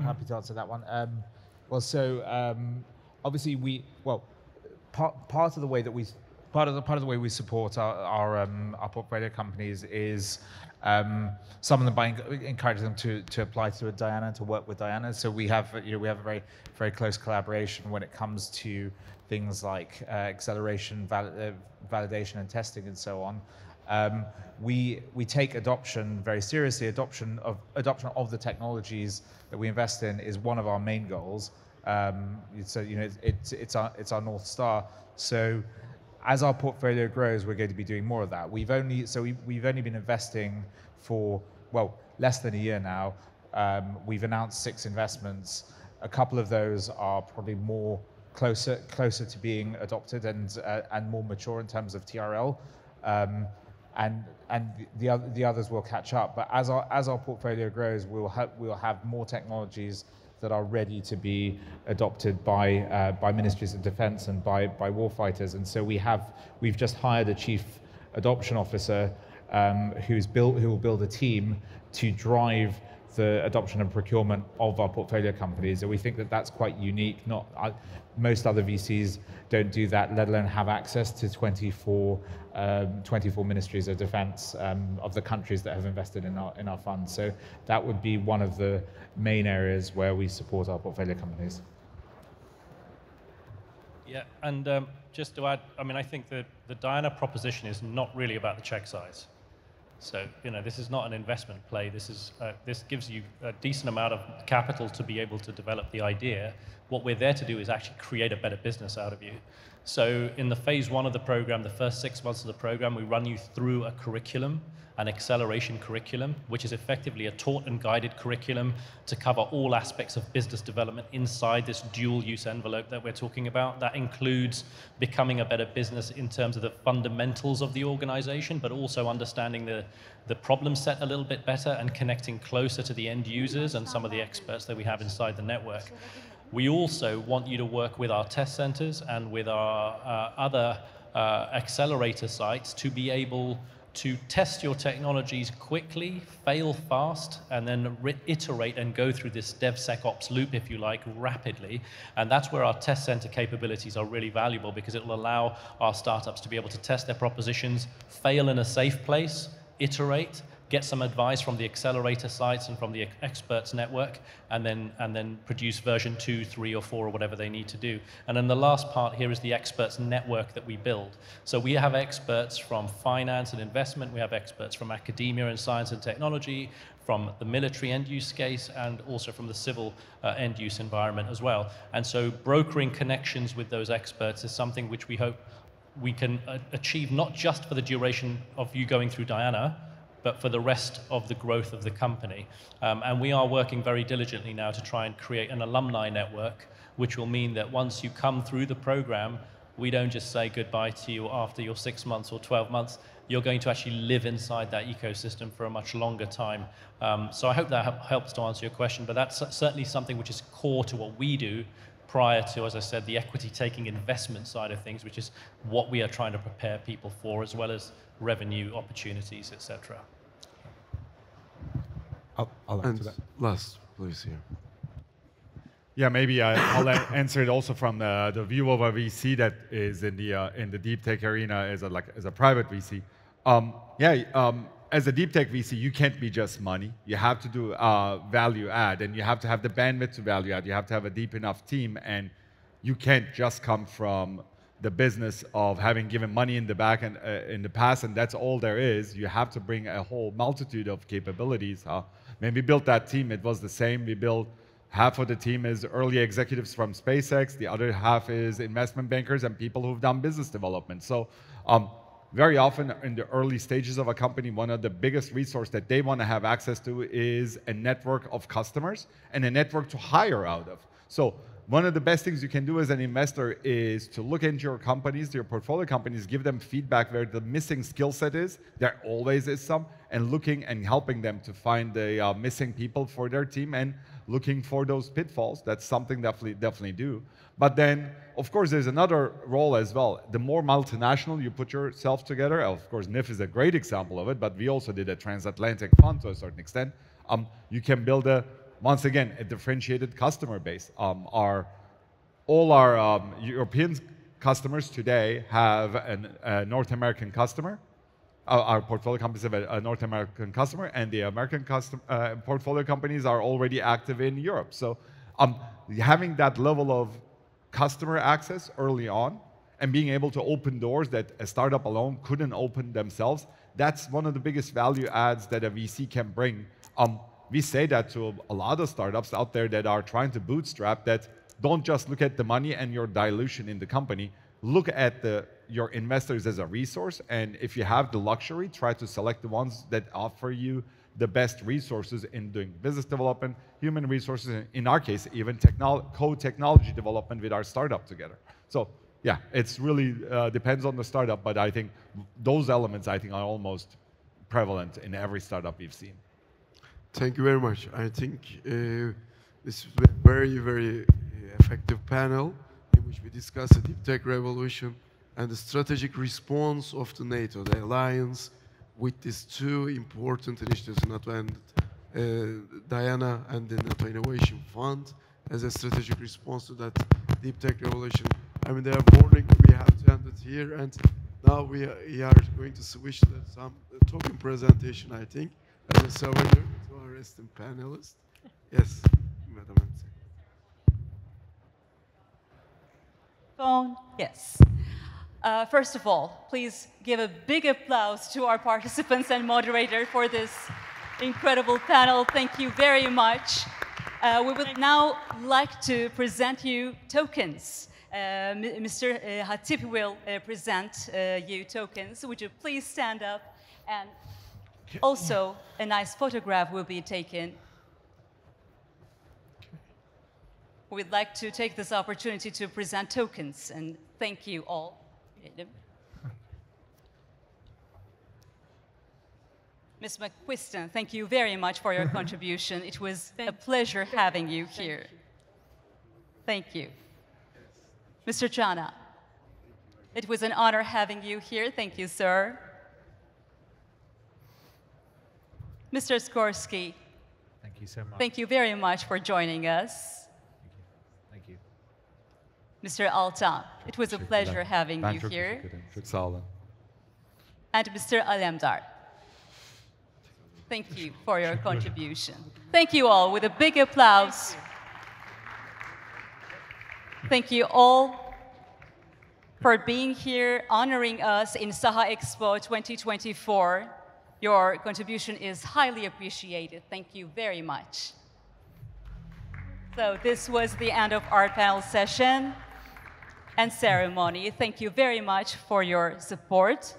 happy to answer that one. Obviously part of the way that we support our portfolio companies is some of them by encouraging them to apply to Diana, to work with Diana. So we have a very very close collaboration when it comes to things like acceleration, validation, and testing, and so on. We take adoption very seriously. Adoption of the technologies that we invest in is one of our main goals. So it's our North Star. So as our portfolio grows, we're going to be doing more of that. We've only been investing for less than a year now. We've announced 6 investments. A couple of those are probably more closer to being adopted and more mature in terms of TRL. And the others will catch up. But as our portfolio grows, we'll have more technologies that are ready to be adopted by ministries of defense and by warfighters. And so we've just hired a chief adoption officer who will build a team to drive the adoption and procurement of our portfolio companies. And we think that that's quite unique. Most other VCs don't do that, let alone have access to 24 ministries of defense of the countries that have invested in our funds. So that would be one of the main areas where we support our portfolio companies. Yeah, and just to add, I mean, I think that the Diana proposition is not really about the check size. So, this is not an investment play. This gives you a decent amount of capital to be able to develop the idea. What we're there to do is actually create a better business out of you. So in the phase 1 of the program, the first 6 months of the program, we run you through a curriculum, an acceleration curriculum, which is effectively a taught and guided curriculum to cover all aspects of business development inside this dual use envelope that we're talking about. That includes becoming a better business in terms of the fundamentals of the organization, but also understanding the problem set a little bit better and connecting closer to the end users and some of the experts that we have inside the network. We also want you to work with our test centers and with our other accelerator sites to be able to test your technologies quickly, fail fast, and then iterate and go through this DevSecOps loop, if you like, rapidly. And that's where our test center capabilities are really valuable, because it will allow our startups to be able to test their propositions, fail in a safe place, iterate, get some advice from the accelerator sites and from the experts network, and then produce version 2, 3, or 4, or whatever they need to do. And then the last part here is the experts network that we build. So we have experts from finance and investment, we have experts from academia and science and technology, from the military end-use case, and also from the civil end-use environment as well. And so brokering connections with those experts is something which we hope we can achieve, not just for the duration of you going through Diana, but for the rest of the growth of the company. And we are working very diligently now to try and create an alumni network, which will mean that once you come through the program, we don't just say goodbye to you after your 6 months or 12 months. You're going to actually live inside that ecosystem for a much longer time. So I hope that helps to answer your question, but that's certainly something which is core to what we do prior to, as I said, the equity-taking investment side of things, which is what we are trying to prepare people for, as well as revenue opportunities, etc. I'll answer that. Last, please, here. Yeah, maybe I'll answer it also from the view of a VC that is in the deep tech arena as a private VC. As a deep tech VC, you can't be just money. You have to do value add, and you have to have the bandwidth to value add. You have to have a deep enough team, and you can't just come from the business of having given money in the back and in the past, and that's all there is. You have to bring a whole multitude of capabilities. When we built that team, it was the same. We built half of the team is early executives from SpaceX. The other half is investment bankers and people who've done business development. So very often in the early stages of a company, one of the biggest resources that they want to have access to is a network of customers and a network to hire out of. So one of the best things you can do as an investor is to look into your companies, your portfolio companies, give them feedback where the missing skill set is. There always is some, and looking and helping them to find the missing people for their team and looking for those pitfalls. That's something definitely do. But then, of course, there's another role as well. The more multinational you put yourself together, of course, NIF is a great example of it, but we also did a transatlantic fund to a certain extent. You can build once again, a differentiated customer base. All our European customers today have a North American customer. Our portfolio companies have a North American customer, and the American portfolio companies are already active in Europe. So having that level of customer access early on and being able to open doors that a startup alone couldn't open themselves, that's one of the biggest value adds that a VC can bring. We say that to a lot of startups out there that are trying to bootstrap, that don't just look at the money and your dilution in the company. Look at your investors as a resource, and if you have the luxury, try to select the ones that offer you the best resources in doing business development, human resources, and in our case, even co-technology development with our startup together. So yeah, it's really depends on the startup, but I think those elements are almost prevalent in every startup we've seen. Thank you very much. I think this is a very, very effective panel in which we discuss the deep tech revolution and the strategic response of the NATO, the alliance, with these two important initiatives in NATO and Diana and the NATO Innovation Fund as a strategic response to that deep tech revolution. I mean, they are warning we have to end it here, and now we are going to switch to some token presentation, I think, as a souvenir to our esteemed panelists. Yes, Madam. Phone, yes. First of all, please give a big applause to our participants and moderator for this incredible panel. Thank you very much. We would now like to present you tokens. Mr. Hatip will present you tokens. Would you please stand up? And also, a nice photograph will be taken. We'd like to take this opportunity to present tokens, and thank you all. Ms. McQuiston, thank you very much for your contribution. It was a pleasure having you here. Thank you. Mr. Jana, it was an honor having you here. Thank you, sir. Mr. Skorsky, Thank you so much. thank you very much for joining us. Thank you. Mr. Altan, it was a pleasure having Ben you çok here. teşekkür ederim. Çok sağ olun. And Mr. Alemdar, thank you for your contribution. Thank you all with a big applause. Thank you all for being here, honoring us in Saha Expo 2024. Your contribution is highly appreciated. Thank you very much. So this was the end of our panel session and ceremony. Thank you very much for your support.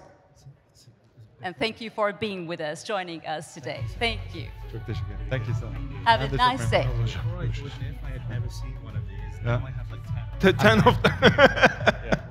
And thank you for being with us, joining us today. Thank you. Çok teşekkür ederim. Thank you so much. Have Ben de a çok nice day. memnun oldum. If I had never seen one of these, Yeah. now I have like 10. 10 of them. Yeah.